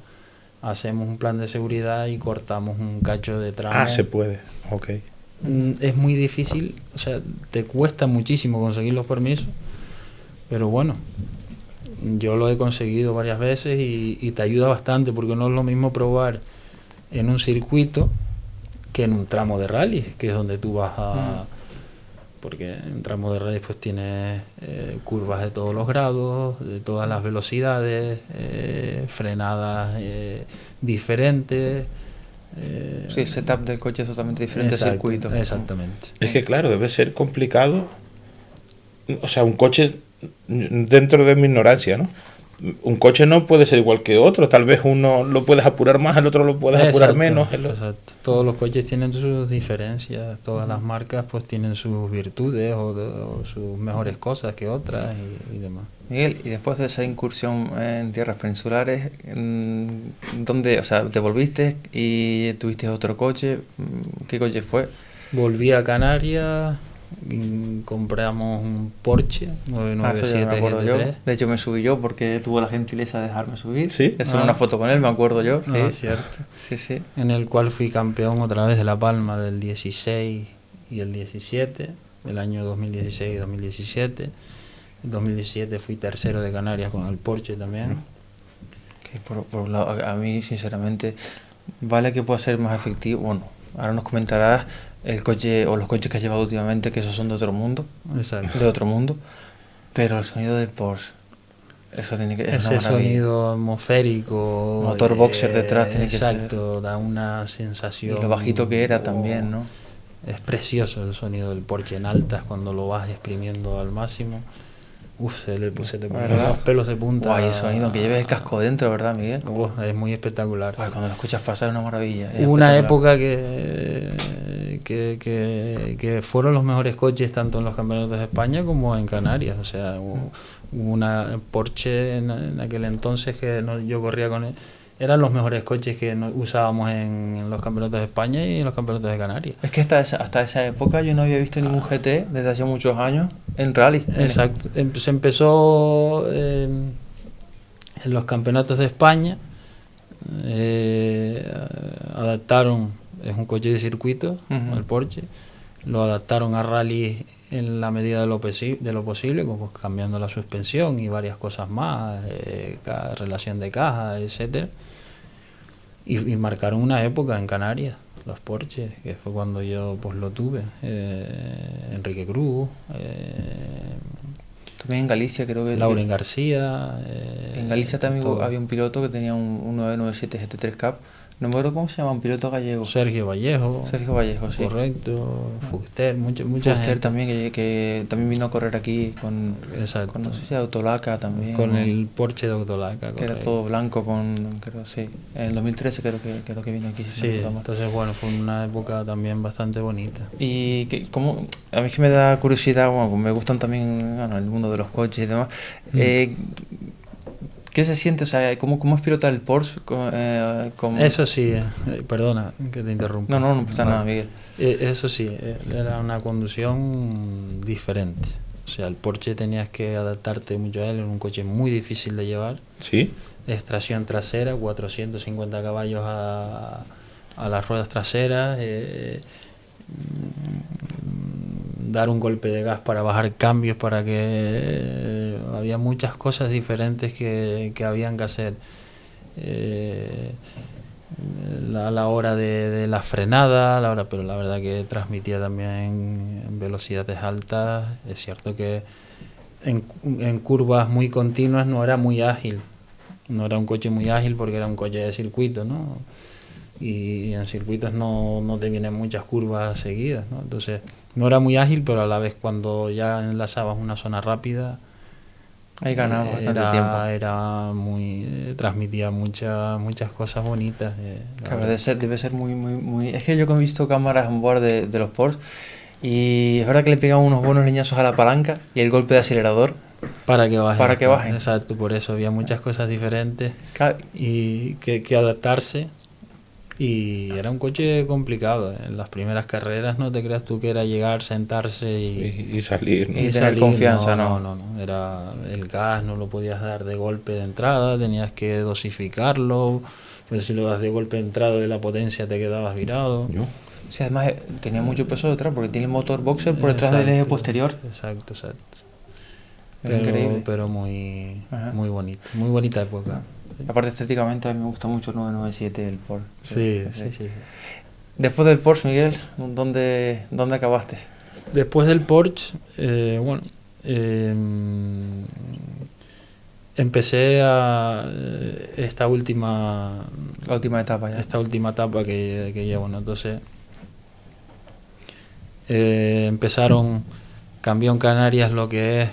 hacemos un plan de seguridad y cortamos un cacho de tramo. Ah, se puede, ok. Es muy difícil, o sea, te cuesta muchísimo conseguir los permisos, pero bueno, yo lo he conseguido varias veces y te ayuda bastante, porque no es lo mismo probar en un circuito que en un tramo de rally, que es donde tú vas a... Porque en un tramo de rally pues tienes curvas de todos los grados, de todas las velocidades, frenadas diferentes. Sí, el setup del coche es totalmente diferente al circuito. Exactamente. Es que claro, debe ser complicado. O sea, un coche, dentro de mi ignorancia, ¿no? Un coche no puede ser igual que otro. Tal vez uno lo puedes apurar más, el otro lo puedes apurar menos. Exacto. Todos los coches tienen sus diferencias. Todas las marcas pues tienen sus virtudes o sus mejores cosas que otras y demás. Miguel, y después de esa incursión en tierras peninsulares, ¿dónde, o sea, te volviste y tuviste otro coche? ¿Qué coche fue? Volví a Canarias, compramos un Porsche 997 GT3. De hecho me subí yo porque tuvo la gentileza de dejarme subir. ¿Sí? Es una foto con él, me acuerdo yo. Ah, Sí, cierto. sí, sí. En el cual fui campeón otra vez de La Palma del 16 y el 17, del año 2016 y 2017. En 2017 fui tercero de Canarias con el Porsche también. Que por un lado, a mí sinceramente vale que pueda ser más efectivo. Bueno, ahora nos comentarás el coche o los coches que has llevado últimamente, que esos son de otro mundo. Exacto. De otro mundo. Pero el sonido del Porsche, eso tiene que ser ese una maravilla. sonido atmosférico, Motor boxer detrás tiene que ser. exacto, da una sensación. Y lo bajito que era también, ¿no? Es precioso el sonido del Porsche en altas cuando lo vas exprimiendo al máximo. Se te ponen los pelos de punta. Guay, el sonido, que lleves el casco dentro, ¿verdad, Miguel? Es muy espectacular. Guay, cuando lo escuchas pasar es una maravilla. Hubo una época que fueron los mejores coches tanto en los campeonatos de España como en Canarias. O sea, hubo una Porsche en aquel entonces que yo corría con él. Eran los mejores coches que usábamos en los campeonatos de España y en los campeonatos de Canarias. Es que hasta esa época yo no había visto ningún GT desde hace muchos años en rally. Exacto. Se empezó en los campeonatos de España. Adaptaron, es un coche de circuito, el Porsche. Lo adaptaron a rally en la medida de lo posible, como cambiando la suspensión y varias cosas más, relación de caja, etcétera. Y marcaron una época en Canarias, los Porsche, que fue cuando yo pues lo tuve. Enrique Cruz, también en Galicia creo que... Lauren García. En Galicia también había un piloto que tenía un 997 GT3 Cup. No me acuerdo cómo se llama, un piloto gallego. Sergio Vallejo, sí. Correcto. Fuster, mucha Fuster gente. También, que también vino a correr aquí con no sé si Autolaca también. Con el Porsche de Autolaca. Que era todo blanco creo, sí. En el 2013 creo que vino aquí. Sí, entonces bueno, fue una época también bastante bonita. Y a mí es que me da curiosidad, bueno, me gustan también el mundo de los coches y demás. ¿Qué se siente? O sea, ¿cómo es pilotar el Porsche? Eso sí, perdona que te interrumpa. No pasa nada, Miguel. Eso sí, era una conducción diferente. O sea, el Porsche tenías que adaptarte mucho a él, era un coche muy difícil de llevar. ¿Sí? Es tracción trasera, 450 caballos a las ruedas traseras. Dar un golpe de gas para bajar cambios, para que había muchas cosas diferentes que habían que hacer a la hora de la frenada, pero la verdad que transmitía también en velocidades altas. Es cierto que en curvas muy continuas no era muy ágil, no era un coche muy ágil porque era un coche de circuito, ¿no? Y en circuitos no te vienen muchas curvas seguidas, ¿no? Entonces no era muy ágil, pero a la vez cuando ya enlazabas una zona rápida, ahí ganaba bastante tiempo. Era muy transmitía muchas cosas bonitas. Claro, debe ser muy... Es que yo he visto cámaras on board de los Porsche y es verdad que le pegan unos buenos leñazos a la palanca y el golpe de acelerador para que bajen. Exacto, por eso había muchas cosas diferentes, claro. Y que adaptarse. Y era un coche complicado. En las primeras carreras no te creas tú que era llegar, sentarse Y salir, ¿no? Y tener confianza, ¿no? No. Era el gas, no lo podías dar de golpe de entrada, tenías que dosificarlo. Pues si lo das de golpe de entrada de la potencia te quedabas virado. Yo. Sí, además tenía mucho peso detrás porque tiene el motor boxer por detrás del eje posterior. Exacto. Era increíble. Pero muy, Ajá. muy bonito, muy bonita época. Aparte estéticamente a mí me gusta mucho el 997 del Porsche. Sí. Después del Porsche, Miguel, ¿dónde acabaste? Después del Porsche, empecé a esta última etapa ya. Esta última etapa que llevo, ¿no? Entonces empezaron, cambió en Canarias lo que es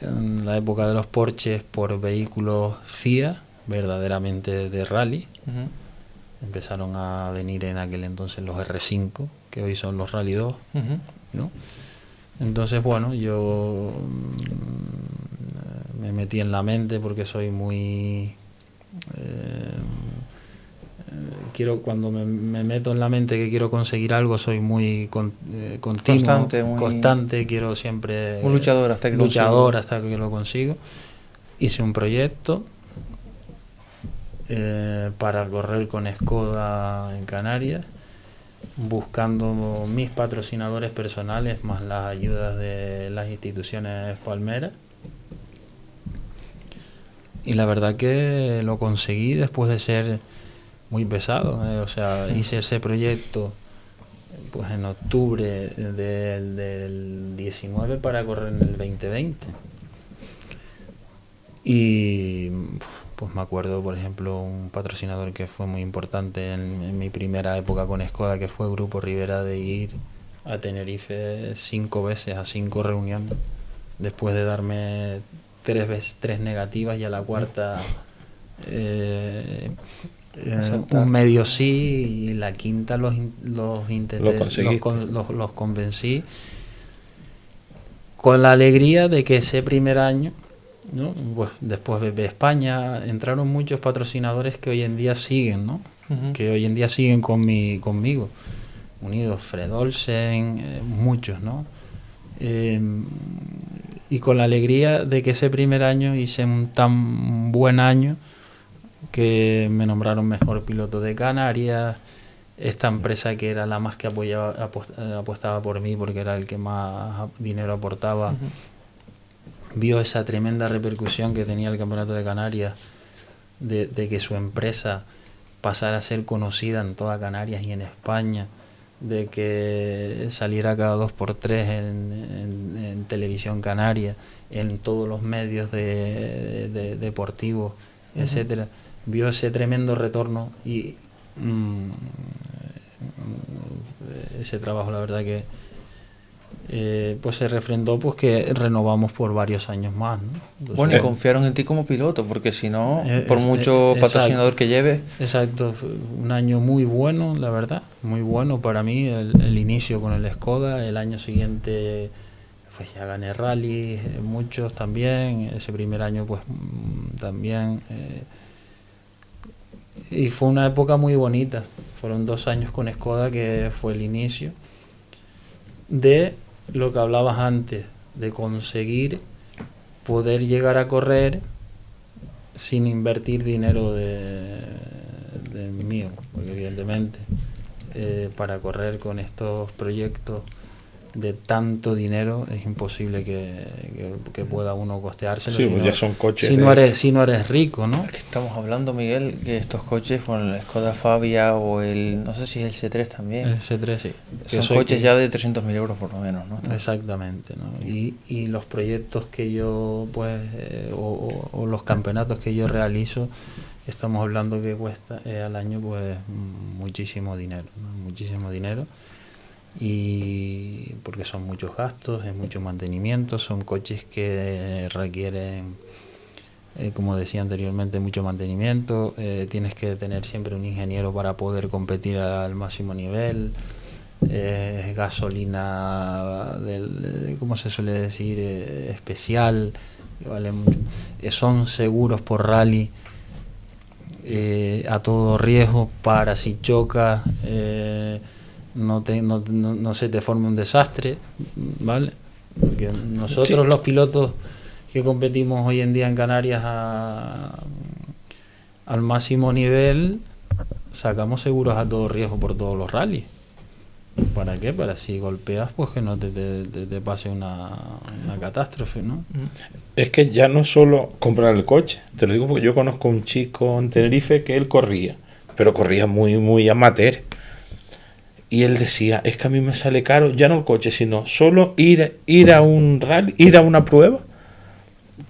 en la época de los Porsches por vehículos FIA, verdaderamente de rally. Uh-huh. Empezaron a venir en aquel entonces los R5, que hoy son los Rally 2, uh-huh, ¿no? Entonces, bueno, yo me metí en la mente porque soy muy... cuando me meto en la mente que quiero conseguir algo, soy muy continuo, constante, quiero siempre... Un luchador hasta que lo consigo. Hice un proyecto para correr con Skoda en Canarias, buscando mis patrocinadores personales más las ayudas de las instituciones palmeras, y la verdad que lo conseguí después de ser muy pesado, hice ese proyecto pues en octubre del 19 para correr en el 2020, y pues me acuerdo, por ejemplo, un patrocinador que fue muy importante en mi primera época con Skoda, que fue Grupo Rivera, de ir a Tenerife 5 veces a 5 reuniones, después de darme 3 negativas, y a la cuarta un medio sí, y la quinta los intenté, los convencí, con la alegría de que ese primer año, ¿no? Pues después de España entraron muchos patrocinadores que hoy en día siguen, ¿no? Uh-huh. Que hoy en día siguen conmigo, unidos, Fred Olsen, muchos, ¿no? Y con la alegría de que ese primer año hice un tan buen año que me nombraron mejor piloto de Canarias. Esta empresa, que era la más que apostaba por mí porque era el que más dinero aportaba, uh-huh, vio esa tremenda repercusión que tenía el Campeonato de Canarias, de que su empresa pasara a ser conocida en toda Canarias y en España, de que saliera cada 2x3 en televisión canaria, en todos los medios deportivos, uh-huh, etcétera. Vio ese tremendo retorno y ese trabajo, la verdad que pues se refrendó, pues que renovamos por varios años más, ¿no? Entonces, bueno, y confiaron en ti como piloto, porque si no, por mucho patrocinador que lleves... Exacto, un año muy bueno, la verdad, muy bueno para mí, el inicio con el Skoda. El año siguiente pues ya gané rally, muchos también, ese primer año pues también, y fue una época muy bonita. Fueron 2 años con Skoda, que fue el inicio de lo que hablabas antes, de conseguir poder llegar a correr sin invertir dinero de mío, porque evidentemente para correr con estos proyectos de tanto dinero es imposible que pueda uno costeárselo. Sí, pues ya son coches. Si no eres rico, ¿no? Es que estamos hablando, Miguel, que estos coches, bueno, el Skoda Fabia o no sé si es el C3 también. El C3, sí. Son coches ya de 300.000 euros por lo menos, ¿no? Exactamente, ¿no? Y los proyectos que yo, pues, o los campeonatos que yo realizo, estamos hablando que cuesta al año, pues, muchísimo dinero, ¿no? Muchísimo dinero. Y porque son muchos gastos, es mucho mantenimiento, son coches que requieren, como decía anteriormente, mucho mantenimiento. Tienes que tener siempre un ingeniero para poder competir al máximo nivel. Gasolina ¿cómo se suele decir? Especial, que vale mucho. Son seguros por rally a todo riesgo para si chocas no se te forme un desastre, ¿vale? Porque nosotros los pilotos que competimos hoy en día en Canarias al máximo nivel, sacamos seguros a todo riesgo por todos los rallies. ¿Para qué? Para si golpeas, pues que no te pase una catástrofe, ¿no? Es que ya no solo comprar el coche, te lo digo porque yo conozco un chico en Tenerife que él corría, pero corría muy, muy amateur. Y él decía, es que a mí me sale caro, ya no el coche, sino solo ir a un rally, ir a una prueba,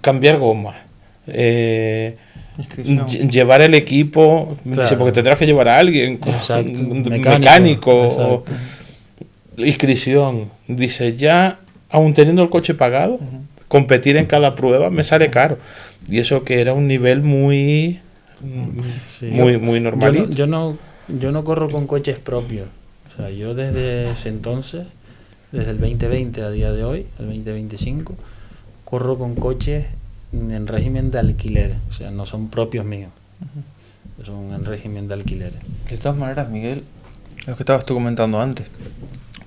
cambiar gomas, llevar el equipo, claro. Dice, porque tendrás que llevar a alguien, un mecánico inscripción. Dice, ya, aun teniendo el coche pagado, competir en cada prueba me sale caro. Y eso que era un nivel muy normalito. Yo no corro con coches propios. O sea, yo desde ese entonces, desde el 2020 a día de hoy, el 2025, corro con coches en régimen de alquiler. O sea, no son propios míos. Son en régimen de alquiler. De todas maneras, Miguel, lo que estabas tú comentando antes,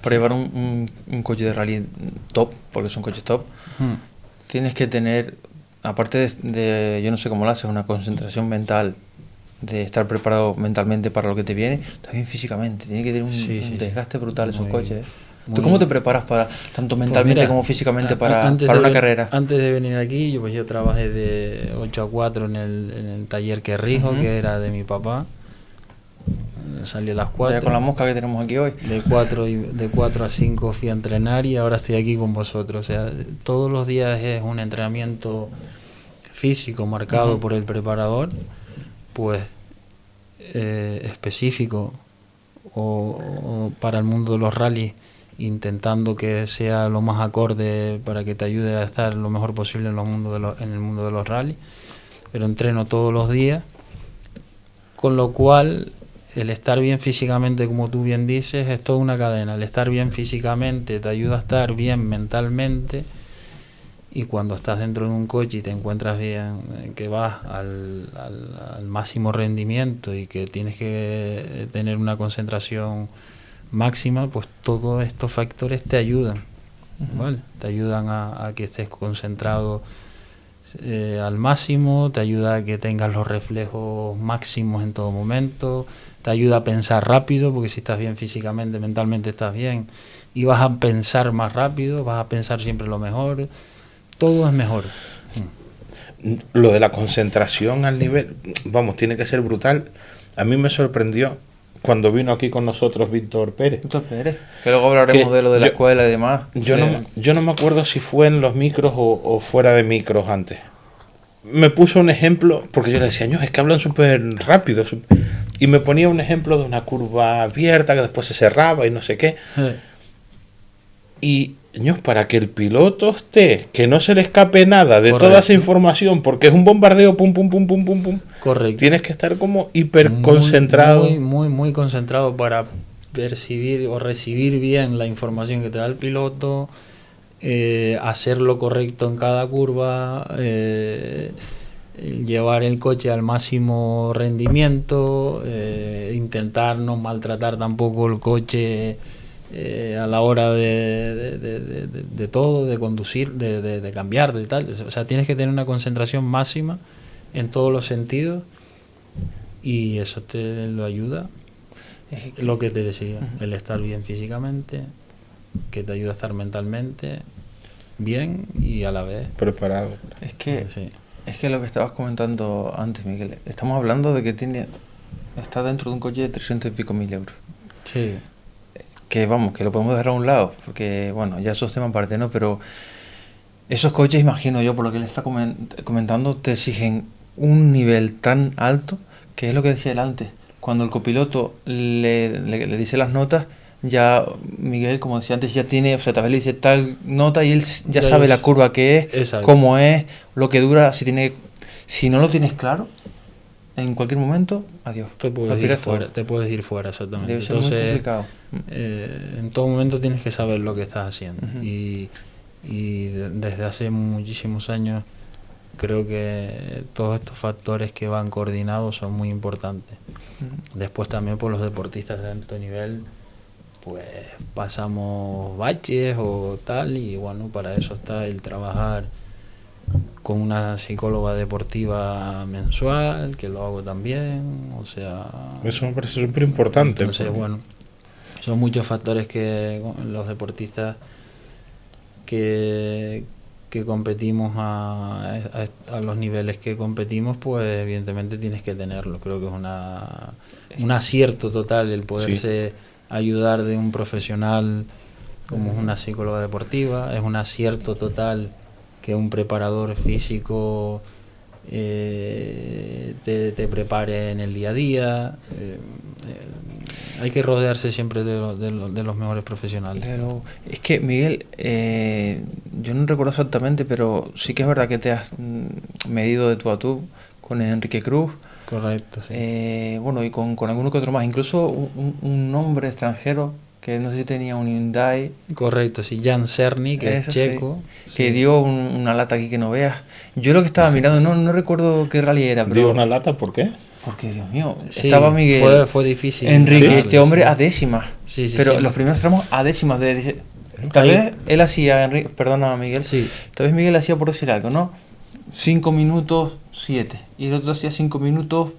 para llevar un coche de rally top, porque son coches top, tienes que tener, aparte de, yo no sé cómo lo haces, una concentración mental, de estar preparado mentalmente para lo que te viene, también físicamente. Tiene que tener un desgaste brutal esos coches. ¿Tú cómo te preparas para tanto mentalmente como físicamente para una carrera? Antes de venir aquí, yo trabajé de 8 a 4 en el taller que rijo, que era de mi papá. Salí a las 4. Ya con la mosca que tenemos aquí hoy. De 4 a 5 fui a entrenar y ahora estoy aquí con vosotros. O sea, todos los días es un entrenamiento físico marcado por el preparador, pues específico o para el mundo de los rallies, intentando que sea lo más acorde para que te ayude a estar lo mejor posible en el mundo de los rallies, pero entreno todos los días, con lo cual el estar bien físicamente, como tú bien dices, es toda una cadena. El estar bien físicamente te ayuda a estar bien mentalmente, y cuando estás dentro de un coche y te encuentras bien, que vas al máximo rendimiento y que tienes que tener una concentración máxima, pues todos estos factores te ayudan, ¿vale? Te ayudan a que estés concentrado al máximo, te ayuda a que tengas los reflejos máximos en todo momento, te ayuda a pensar rápido, porque si estás bien físicamente, mentalmente estás bien, y vas a pensar más rápido, vas a pensar siempre lo mejor. Todo es mejor. Lo de la concentración al nivel, vamos, tiene que ser brutal. A mí me sorprendió cuando vino aquí con nosotros Víctor Pérez. Que luego hablaremos de lo de la escuela y demás. Yo no me acuerdo si fue en los micros o fuera de micros antes. Me puso un ejemplo, porque yo le decía, es que hablan súper rápido. Y me ponía un ejemplo de una curva abierta que después se cerraba y no sé qué. Y para que el piloto esté, que no se le escape nada de toda esa información, porque es un bombardeo, pum, pum, pum, pum, pum, pum. Correcto. Tienes que estar como hiper concentrado. Muy concentrado para percibir o recibir bien la información que te da el piloto, hacer lo correcto en cada curva, llevar el coche al máximo rendimiento, intentar no maltratar tampoco el coche a la hora de todo, de conducir, de cambiar, de tal. O sea, tienes que tener una concentración máxima en todos los sentidos, y eso te lo ayuda. Lo que te decía, el estar bien físicamente, que te ayuda a estar mentalmente bien y a la vez preparado. Es que lo que estabas comentando antes, Miguel, estamos hablando de que está dentro de un coche de 300 y pico mil euros. Sí. Que vamos, que lo podemos dejar a un lado, porque bueno, ya esos temas aparte, ¿no? Pero esos coches, imagino yo, por lo que le está comentando, te exigen un nivel tan alto, que es lo que decía él antes. Cuando el copiloto le dice las notas, ya Miguel, como decía antes, ya tiene, o sea, tal vez le dice tal nota y él ya sabe la curva que es, exacto, cómo es, lo que dura, si no lo tienes claro, en cualquier momento, adiós. Te puedes ir fuera, exactamente. Debe ser muy complicado. En todo momento tienes que saber lo que estás haciendo. Y desde hace muchísimos años creo que todos estos factores que van coordinados son muy importantes. Después también por los deportistas de alto nivel, pues pasamos baches o tal, y bueno, para eso está el trabajar con una psicóloga deportiva mensual, que lo hago también, o sea... Eso me parece súper importante. Entonces, bueno, son muchos factores que los deportistas que competimos a los niveles que competimos, pues evidentemente tienes que tenerlo. Creo que es un acierto total el poderse ayudar de un profesional como es una psicóloga deportiva. Es un acierto total que un preparador físico te prepare en el día a día. Hay que rodearse siempre de los mejores profesionales. Pero es que, Miguel, yo no recuerdo exactamente, pero sí que es verdad que te has medido de tú a tú con Enrique Cruz. Correcto, sí. Bueno, y con alguno que otro más. Incluso un nombre extranjero que no sé si tenía un Hyundai. Correcto, sí, Jan Cerny, que es checo. Sí. Que dio una lata aquí que no veas. Yo lo que estaba mirando, no recuerdo qué rally era, pero... ¿Dio una lata por qué? Porque, Dios mío, sí, estaba Miguel... Fue difícil. Enrique, este hombre a décimas. Sí, pero sí. los primeros tramos a décimas. Tal vez él hacía, perdona Miguel, sí. Tal vez Miguel hacía, por decir algo, ¿no? 5 minutos 7. Y el otro hacía 5 minutos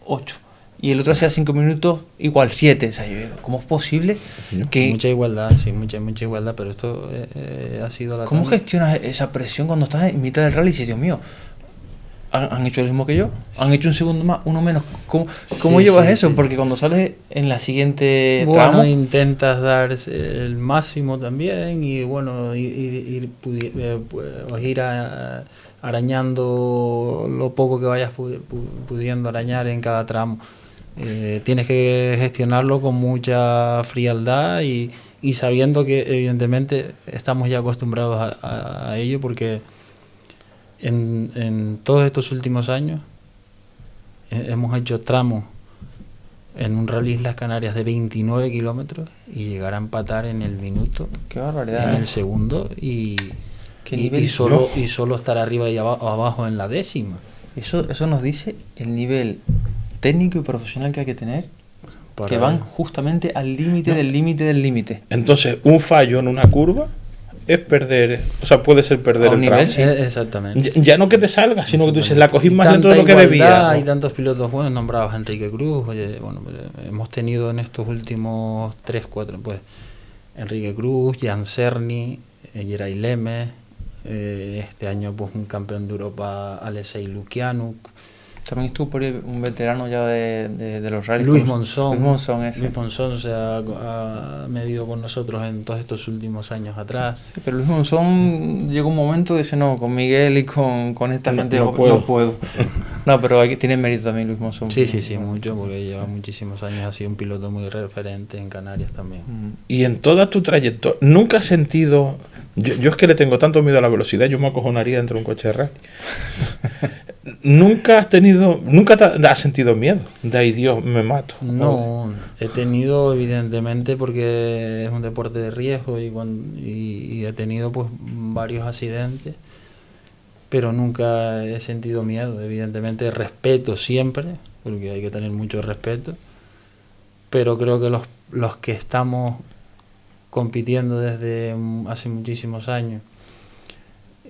8. Y el otro hacía 5 minutos igual 7. O sea, ¿cómo es posible que... Mucha igualdad, sí, mucha igualdad, pero esto ha sido la... ¿Cómo gestionas esa presión cuando estás en mitad del rally y dices, Dios mío, han hecho lo mismo que yo? ¿Han hecho un segundo más, uno menos? ¿Cómo llevas eso? Sí. Porque cuando sales en la siguiente tramo... Bueno, intentas dar el máximo también y bueno, ir arañando lo poco que vayas pudiendo arañar en cada tramo. Tienes que gestionarlo con mucha frialdad y sabiendo que evidentemente estamos ya acostumbrados a ello, porque en todos estos últimos años hemos hecho tramos en un rally Islas Canarias de 29 kilómetros y llegar a empatar en el minuto. ¡Qué barbaridad! En el segundo y solo estar arriba y abajo en la décima. Eso nos dice el nivel técnico y profesional que hay que tener, que van justamente al límite del límite del límite. Entonces, un fallo en una curva es perder, o sea, puede ser perder el nivel, tramo. sí. Exactamente. Ya no que te salga, sino que tú dices, la cogí más lento de lo que debía. Hay tantos pilotos buenos, nombrados a Enrique Cruz. Oye, bueno, hemos tenido en estos últimos 3-4, pues, Enrique Cruz, Jan Cerny, Geray Lemes, este año pues un campeón de Europa, Alexei Lukianuk. También estuvo por ahí un veterano ya de los rallies. Luis Monzón. Luis Monzón se ha medido con nosotros en todos estos últimos años atrás. Sí, pero Luis Monzón llegó un momento y dice, no, con Miguel y con esta gente no puedo. No, pero tiene mérito también Luis Monzón. Sí, mucho, porque lleva muchísimos años, ha sido un piloto muy referente en Canarias también. Y en toda tu trayectoria, ¿nunca has sentido... Yo es que le tengo tanto miedo a la velocidad, yo me acojonaría dentro de un coche de rally. ¿Nunca has sentido miedo? De ahí, Dios, me mato. No, he tenido evidentemente, porque es un deporte de riesgo y he tenido pues varios accidentes, pero nunca he sentido miedo. Evidentemente respeto siempre, porque hay que tener mucho respeto, pero creo que los que estamos compitiendo desde hace muchísimos años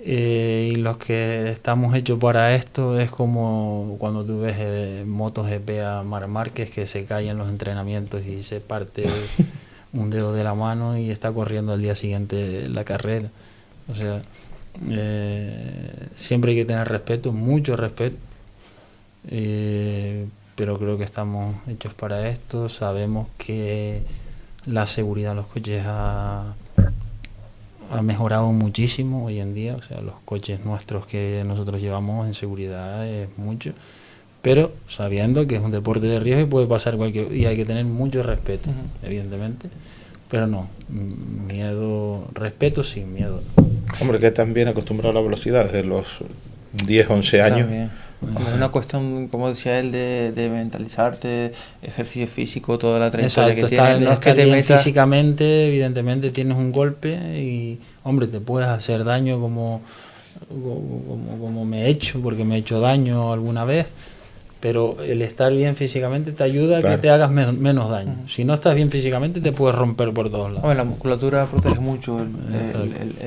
y los que estamos hechos para esto, es como cuando tú ves MotoGP a Marc Márquez, que se cae en los entrenamientos y se parte un dedo de la mano y está corriendo al día siguiente la carrera. O sea, siempre hay que tener respeto, mucho respeto, pero creo que estamos hechos para esto. Sabemos que la seguridad de los coches ha mejorado muchísimo hoy en día. O sea, los coches nuestros que nosotros llevamos en seguridad es mucho, pero sabiendo que es un deporte de riesgo y puede pasar y hay que tener mucho respeto, evidentemente, pero no, miedo, respeto sin miedo. Hombre, que están bien acostumbrados a la velocidad desde los 10, 11 años. También. Es una cuestión, como decía él, de mentalizarte, ejercicio físico, toda la trayectoria que tienes. No es que te metas... Físicamente, evidentemente, tienes un golpe y, hombre, te puedes hacer daño como como me he hecho, porque me he hecho daño alguna vez, pero el estar bien físicamente te ayuda a que te hagas menos daño. Si no estás bien físicamente te puedes romper por todos lados. Bueno, la musculatura protege mucho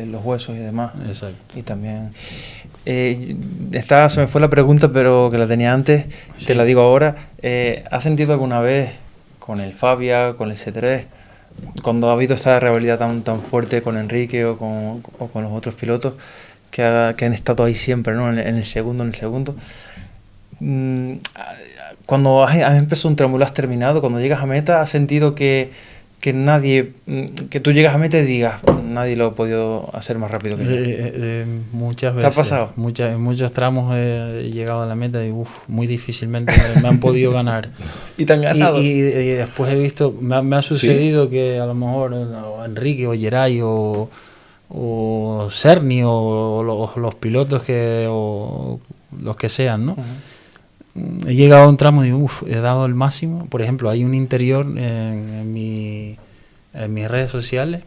los huesos y demás. Exacto. Y también... se me fue la pregunta, pero que la tenía antes, Sí. te la digo ahora. ¿Has sentido alguna vez con el Fabia, con el C3, cuando ha habido esa rivalidad tan fuerte con Enrique o con los otros pilotos que han estado ahí siempre, ¿no? En el segundo, cuando has empezado un tramo y lo has terminado, cuando llegas a meta, ¿has sentido que tú llegas a meta y digas, nadie lo ha podido hacer más rápido que yo? Muchas ¿Te veces. ha pasado? En muchos tramos he llegado a la meta y muy difícilmente me han podido ganar. ¿Y te han ganado? Y después he visto, me ha sucedido que a lo mejor Enrique o Geray o Cerny o los pilotos o los que sean, ¿no? Uh-huh. He llegado a un tramo y he dado el máximo. Por ejemplo, hay un interior en mis redes sociales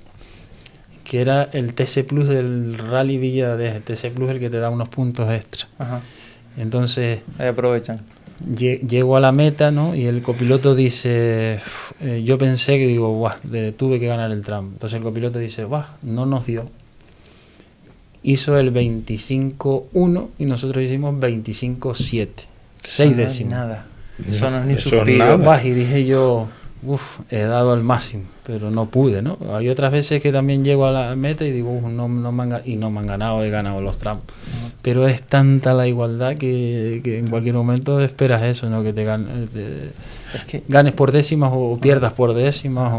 que era el TC Plus del Rally Villa de TC Plus, el que te da unos puntos extra. Ajá. Entonces ahí aprovechan. Llego a la meta, ¿no? Y el copiloto dice, yo pensé que tuve que ganar el tramo. Entonces el copiloto dice, no nos dio. Hizo el 25-1 y nosotros hicimos 25-7. 6 décimos. Nada. Eso no es ni Eso suspiro. nada. Y dije yo, he dado al máximo, pero no pude, ¿no? Hay otras veces que también llego a la meta y digo, no me han ganado, he ganado los tramos. Pero es tanta la igualdad que en cualquier momento esperas eso, ¿no? Que te ganes por décimas o pierdas por décimas.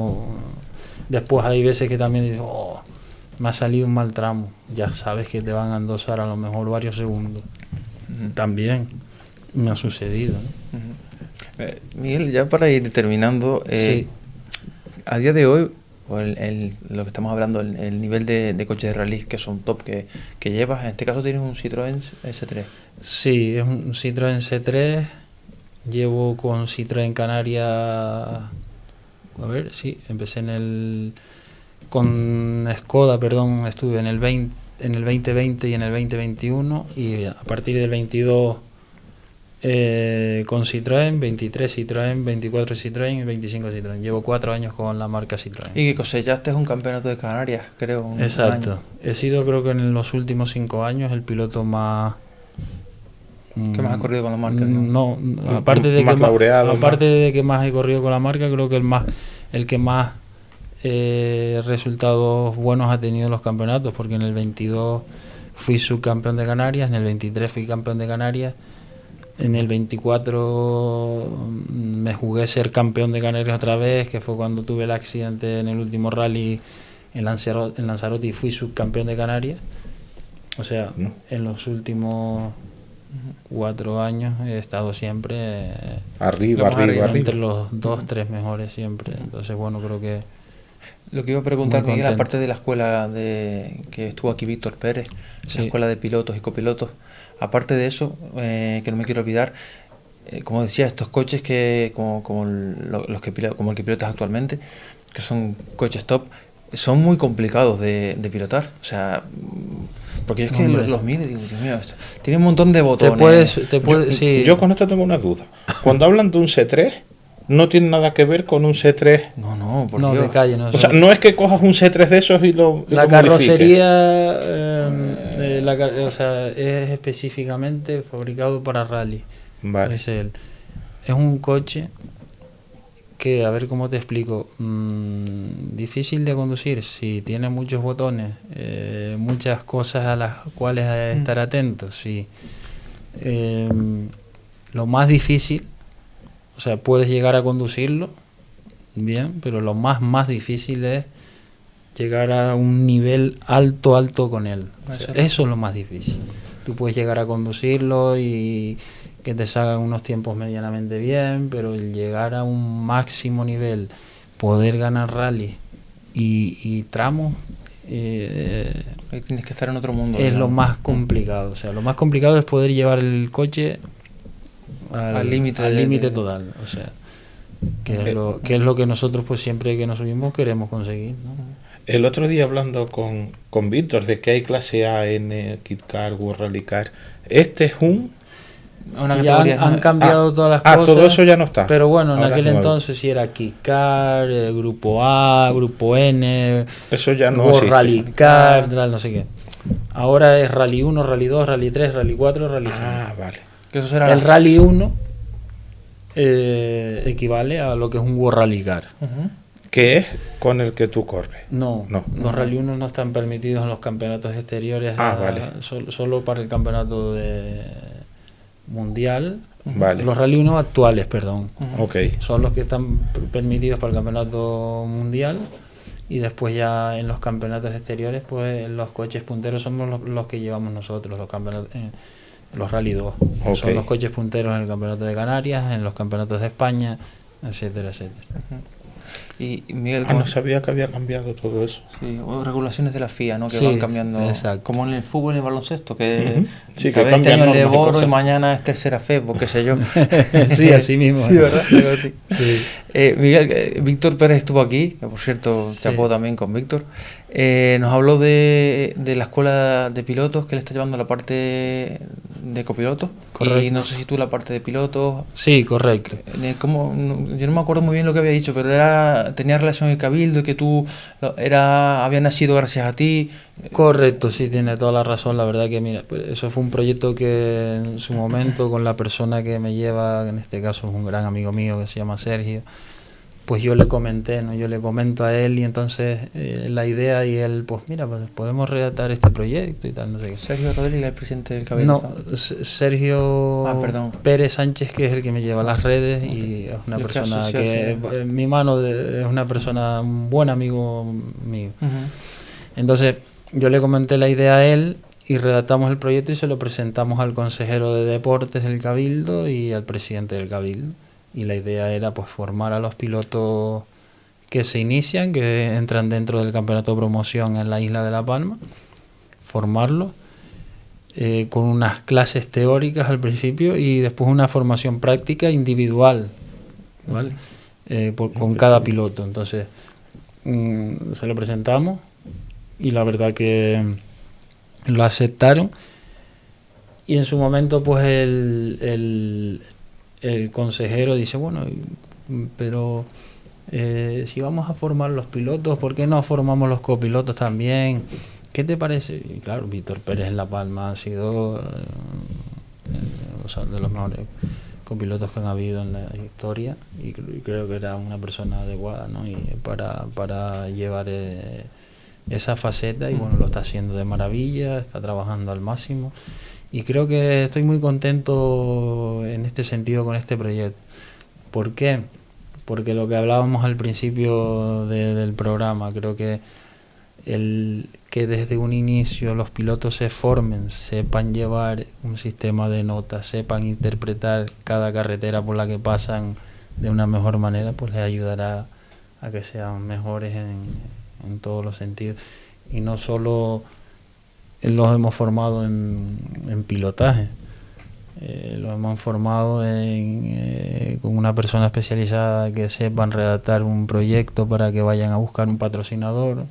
Después hay veces que también dices, me ha salido un mal tramo. Ya sabes que te van a endosar a lo mejor varios segundos. También me ha sucedido, ¿no? Miguel, ya para ir terminando, Sí. a día de hoy, lo que estamos hablando, el nivel de coches de rally que son top que llevas, en este caso tienes un Citroën S3. Sí, es un Citroën C3. Llevo con Citroën Canaria. Empecé con Skoda, estuve en el 2020 y en el 2021, y a partir del 22 con Citroën, 23 Citroën, 24 Citroën y 25 Citroën. Llevo 4 años con la marca Citroën. Y que cosechaste un campeonato de Canarias, creo. Exacto. Un año. He sido, creo que en los últimos 5 años, el piloto más... ¿Qué más has corrido con la marca? No, aparte de que más he corrido con la marca, creo que el que más resultados buenos ha tenido en los campeonatos, porque en el 22 fui subcampeón de Canarias, en el 23 fui campeón de Canarias, en el 24 me jugué ser campeón de Canarias otra vez, que fue cuando tuve el accidente en el último rally en Lanzarote y fui subcampeón de Canarias. O sea, en los últimos 4 años he estado siempre arriba. Entre los 2-3 mejores siempre. Entonces, bueno, creo que... Lo que iba a preguntar, Miguel, aparte de la escuela que estuvo aquí Víctor Pérez, la escuela de pilotos y copilotos, aparte de eso, que no me quiero olvidar, como decía, estos coches como el que pilotas actualmente, que son coches top, son muy complicados de pilotar. O sea, porque yo es que los miro y digo, Dios mío, tiene un montón de botones. Yo con esto tengo una duda. Cuando hablan de un C3, no tiene nada que ver con un C3. No, por Dios. De calle, no. O sea, no es que cojas un C3 de esos y lo La carrocería es específicamente fabricado para rally. Vale. Es un coche que, a ver cómo te explico, difícil de conducir, sí, tiene muchos botones, muchas cosas a las cuales hay que estar atentos, sí. Lo más difícil, o sea, puedes llegar a conducirlo bien, pero lo más difícil es llegar a un nivel alto con él. O sea, eso es lo más difícil. Tú puedes llegar a conducirlo y que te salgan unos tiempos medianamente bien, pero el llegar a un máximo nivel, poder ganar rally y tramos, tienes que estar en otro mundo. Es lo más complicado. O sea, lo más complicado es poder llevar el coche al límite total. O sea, que es lo que nosotros pues siempre que nos subimos queremos conseguir, ¿no? El otro día hablando con Víctor de que hay clase A, N, Kit Car, World Rally Car. Este es Una Ya categoría han cambiado todas las cosas. todo eso ya no está. Pero bueno, en Ahora aquel es nuevo. entonces sí era Kikar, Grupo A, Grupo N, Eso ya no World existe. Rally Car, tal, no sé qué. Ahora es Rally 1, Rally 2, Rally 3, Rally 4, Rally 5. Ah, vale. Que eso será El Rally 1 equivale a lo que es un World Rally Car. Ujú. ¿Qué es con el que tú corres? No, No. los Rally 1 no están permitidos en los campeonatos exteriores, Vale. solo para el campeonato mundial. Vale. Los Rally 1 actuales, perdón. Ok. Son los que están permitidos para el campeonato mundial, y después ya en los campeonatos exteriores pues los coches punteros somos los que llevamos nosotros, los campeonatos, los Rally 2 Ok. son los coches punteros en el campeonato de Canarias, en los campeonatos de España, etcétera, etcétera. Y Miguel, No sabía que había cambiado todo eso. sí, o regulaciones de la FIA, ¿no? Que Sí, van cambiando, exacto. como en el fútbol y el baloncesto, que Ujú. Sí, esta que vez este cambian año el de normas y Boro y cosas. mañana este será FEB, o qué sé yo. Sí, así mismo. Sí, ¿verdad? Algo así. Sí. Miguel, Víctor Pérez estuvo aquí, que por cierto, chapó Sí. también con Víctor. Nos habló de la escuela de pilotos, que le está llevando la parte de copilotos. Correcto. Y no sé si tú la parte de pilotos. Sí, correcto. Yo no me acuerdo muy bien lo que había dicho, pero tenía relación con el Cabildo, y que tú había nacido gracias a ti. Correcto, sí, tiene toda la razón. La verdad que, mira, pues eso fue un proyecto que en su momento, con la persona que me lleva, en este caso es un gran amigo mío que se llama Sergio, pues yo le comenté, ¿no? Yo le comento a él, y entonces la idea, y él, pues mira, pues podemos redactar este proyecto y tal, no sé qué. Sergio Rodríguez, el presidente del Cabildo. No, Sergio Perdón. Pérez Sánchez, que es el que me lleva las redes, y es una El que persona asocia, que, sí. en mi mano, es una persona, un buen amigo mío. Ujú. Entonces yo le comenté la idea a él, y redactamos el proyecto y se lo presentamos al consejero de deportes del Cabildo y al presidente del Cabildo. Y la idea era pues formar a los pilotos que se inician, que entran dentro del campeonato de promoción en la isla de La Palma, formarlos con unas clases teóricas al principio y después una formación práctica individual, ¿vale? Con cada piloto. Entonces se lo presentamos y la verdad que lo aceptaron, y en su momento pues el consejero dice, bueno, pero si vamos a formar los pilotos, ¿por qué no formamos los copilotos también? ¿Qué te parece? Y claro, Víctor Pérez en La Palma ha sido o sea, de los mejores copilotos que han habido en la historia, y creo que era una persona adecuada, ¿no? Y para llevar esa faceta, y bueno, lo está haciendo de maravilla, está trabajando al máximo, y creo que estoy muy contento en este sentido con este proyecto. ¿Por qué? Porque lo que hablábamos al principio del programa, creo que que desde un inicio los pilotos se formen, sepan llevar un sistema de notas, sepan interpretar cada carretera por la que pasan de una mejor manera, pues les ayudará a que sean mejores en todos los sentidos. Y no solo los hemos formado en pilotaje, los hemos formado con una persona especializada que sepan redactar un proyecto para que vayan a buscar un patrocinador.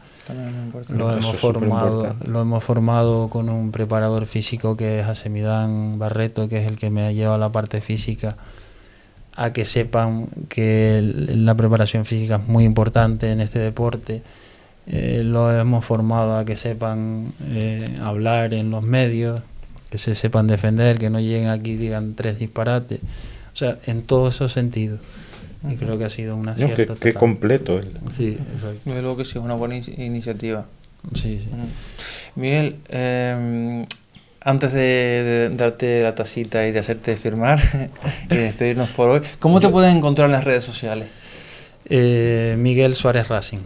Lo hemos formado con un preparador físico que es Asemidán Barreto, que es el que me ha llevado a la parte física, a que sepan que la preparación física es muy importante en este deporte. Lo hemos formado a que sepan hablar en los medios, que se sepan defender, que no lleguen aquí y digan 3 disparates. O sea, en todos esos sentidos. Y creo que ha sido un acierto. Qué completo. Sí, exacto. Desde luego que sí, es una buena iniciativa. Sí, sí. Miguel, antes de darte la tacita y de hacerte firmar y despedirnos por hoy, ¿cómo te pueden encontrar en las redes sociales? Miguel Suárez Racing.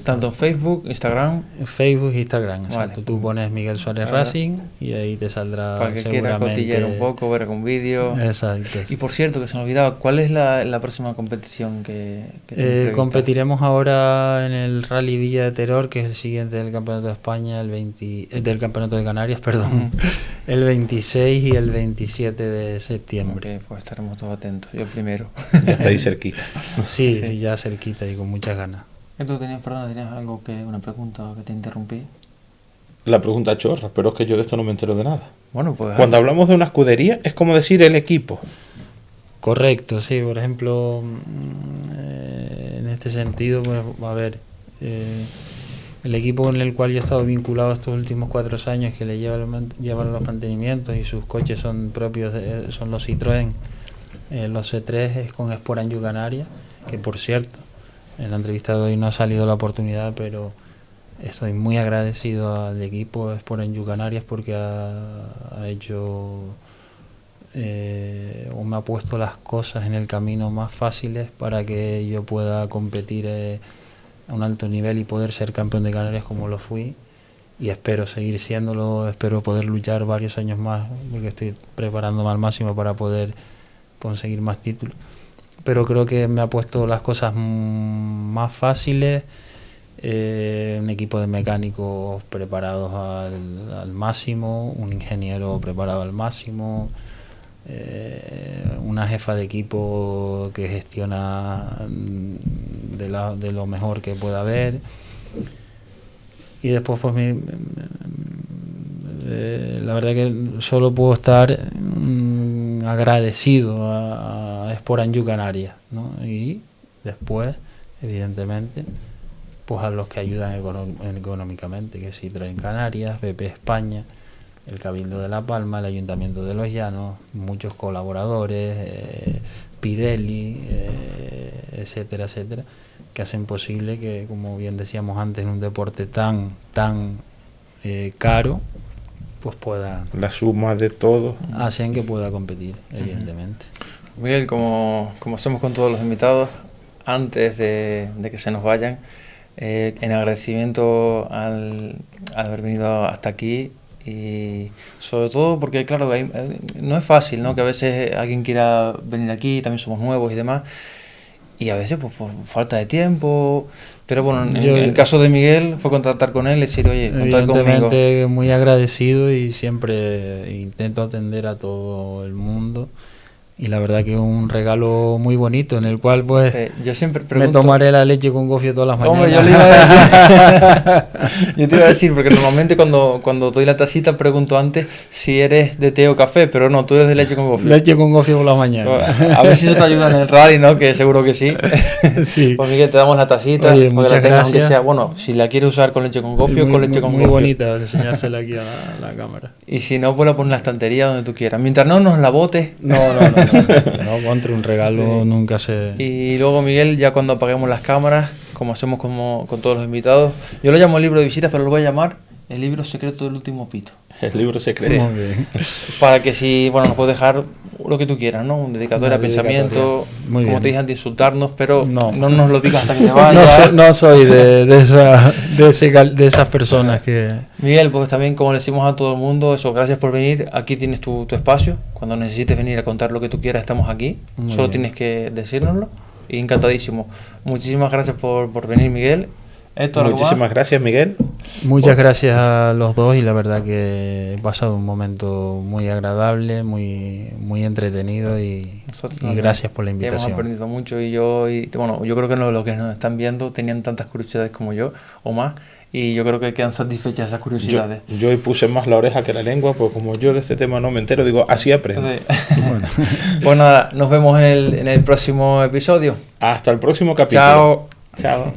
Tanto en Facebook, Instagram. Facebook e Instagram, exacto. Vale. Tú pones Miguel Suárez Vale. Racing y ahí te saldrá Para que quiera seguramente. cotillear un poco, ver algún vídeo. Exacto. Y por cierto, que se me olvidaba, ¿cuál es la próxima competición que tenéis prevista? Competiremos ahora en el Rally Villa de Teror, que es el siguiente del Campeonato de España, del Campeonato de Canarias, perdón, el 26 y el 27 de septiembre. Ok, pues estaremos todos atentos, yo primero. Ya está ahí cerquita. Sí, ya cerquita y con muchas ganas. Tú tenías, perdona, tenías algo que, una pregunta que te interrumpí. La pregunta chorra, pero es que yo de esto no me entero de nada. Bueno, pues... Cuando hablamos de una escudería, es como decir el equipo. Correcto, sí, por ejemplo, en este sentido, pues, a ver, el equipo con el cual yo he estado vinculado estos últimos 4 años, que le llevan los mantenimientos y sus coches son propios, son los Citroën, los C3 es con Sport Anjou Canarias, que por cierto, en la entrevista de hoy no ha salido la oportunidad, pero estoy muy agradecido al equipo Sport Anjou Canarias porque ha hecho o me ha puesto las cosas en el camino más fáciles para que yo pueda competir a un alto nivel y poder ser campeón de Canarias como lo fui, y espero seguir siéndolo, espero poder luchar varios años más porque estoy preparándome al máximo para poder conseguir más títulos, pero creo que me ha puesto las cosas más fáciles. Un equipo de mecánicos preparados al máximo, un ingeniero preparado al máximo, una jefa de equipo que gestiona de lo mejor que pueda haber, y después pues la verdad que solo puedo estar agradecido a Sport Anjou Canarias, ¿no? Y después evidentemente pues a los que ayudan económicamente, que es Citroën Canarias, BP España, el Cabildo de La Palma, el Ayuntamiento de Los Llanos, muchos colaboradores, Pirelli, etcétera, etcétera, que hacen posible que, como bien decíamos antes, en un deporte tan caro, pues pueda... La suma de todo. Hacen que pueda competir, evidentemente. Miguel, como hacemos con todos los invitados, antes de que se nos vayan, en agradecimiento al haber venido hasta aquí, y sobre todo porque claro, no es fácil, ¿no? Que a veces alguien quiera venir aquí, también somos nuevos y demás, y a veces pues por falta de tiempo, pero bueno, en el caso de Miguel fue contactar con él y decir, oye, contar conmigo. Evidentemente muy agradecido, y siempre intento atender a todo el mundo. Y la verdad que es un regalo muy bonito, en el cual pues yo siempre pregunto, me tomaré la leche con gofio todas las mañanas. Hombre, yo le iba a decir, yo te iba a decir, porque normalmente cuando doy la tacita pregunto antes si eres de té o café, pero no, tú eres de leche con gofio. Leche con gofio por las mañanas. A ver si eso te ayuda en el rally, ¿no? Que seguro que sí. Sí. Pues Miguel, te damos la tacita. Oye, muchas gracias. Sea, bueno, si la quieres usar con leche con gofio, con leche con gofio. Muy bonita, enseñársela aquí a la cámara. Y si no, pues la pones en la estantería donde tú quieras. Mientras no nos la botes. No, contra un regalo nunca se... Y luego, Miguel, ya cuando apaguemos las cámaras, como hacemos con todos los invitados, yo lo llamo el libro de visitas, pero lo voy a llamar el libro secreto del último pito. El libro secreto. Muy bien. Para que si, bueno, nos puedes dejar lo que tú quieras, ¿no? Un dedicatoria, pensamiento, muy como bien. te dije antes, insultarnos, pero no nos lo digas hasta que te vayas. No soy de esas personas que... Miguel, pues también, como le decimos a todo el mundo, eso, gracias por venir. Aquí tienes tu espacio. Cuando necesites venir a contar lo que tú quieras, estamos aquí. Muy Solo bien. tienes que decírnoslo. Y encantadísimo. Muchísimas gracias por venir, Miguel. Muchísimas gracias, Miguel. Muchas gracias a los dos, y la verdad que he pasado un momento muy agradable, muy entretenido, y gracias por la invitación. Hemos aprendido mucho, y bueno, yo creo que los que nos están viendo tenían tantas curiosidades como yo o más, y yo creo que quedan satisfechas esas curiosidades. Yo hoy puse más la oreja que la lengua, pues como yo de este tema no me entero, digo, así aprendo. Bueno. Pues nada, nos vemos en el próximo episodio. Hasta el próximo capítulo. Chao. Chao.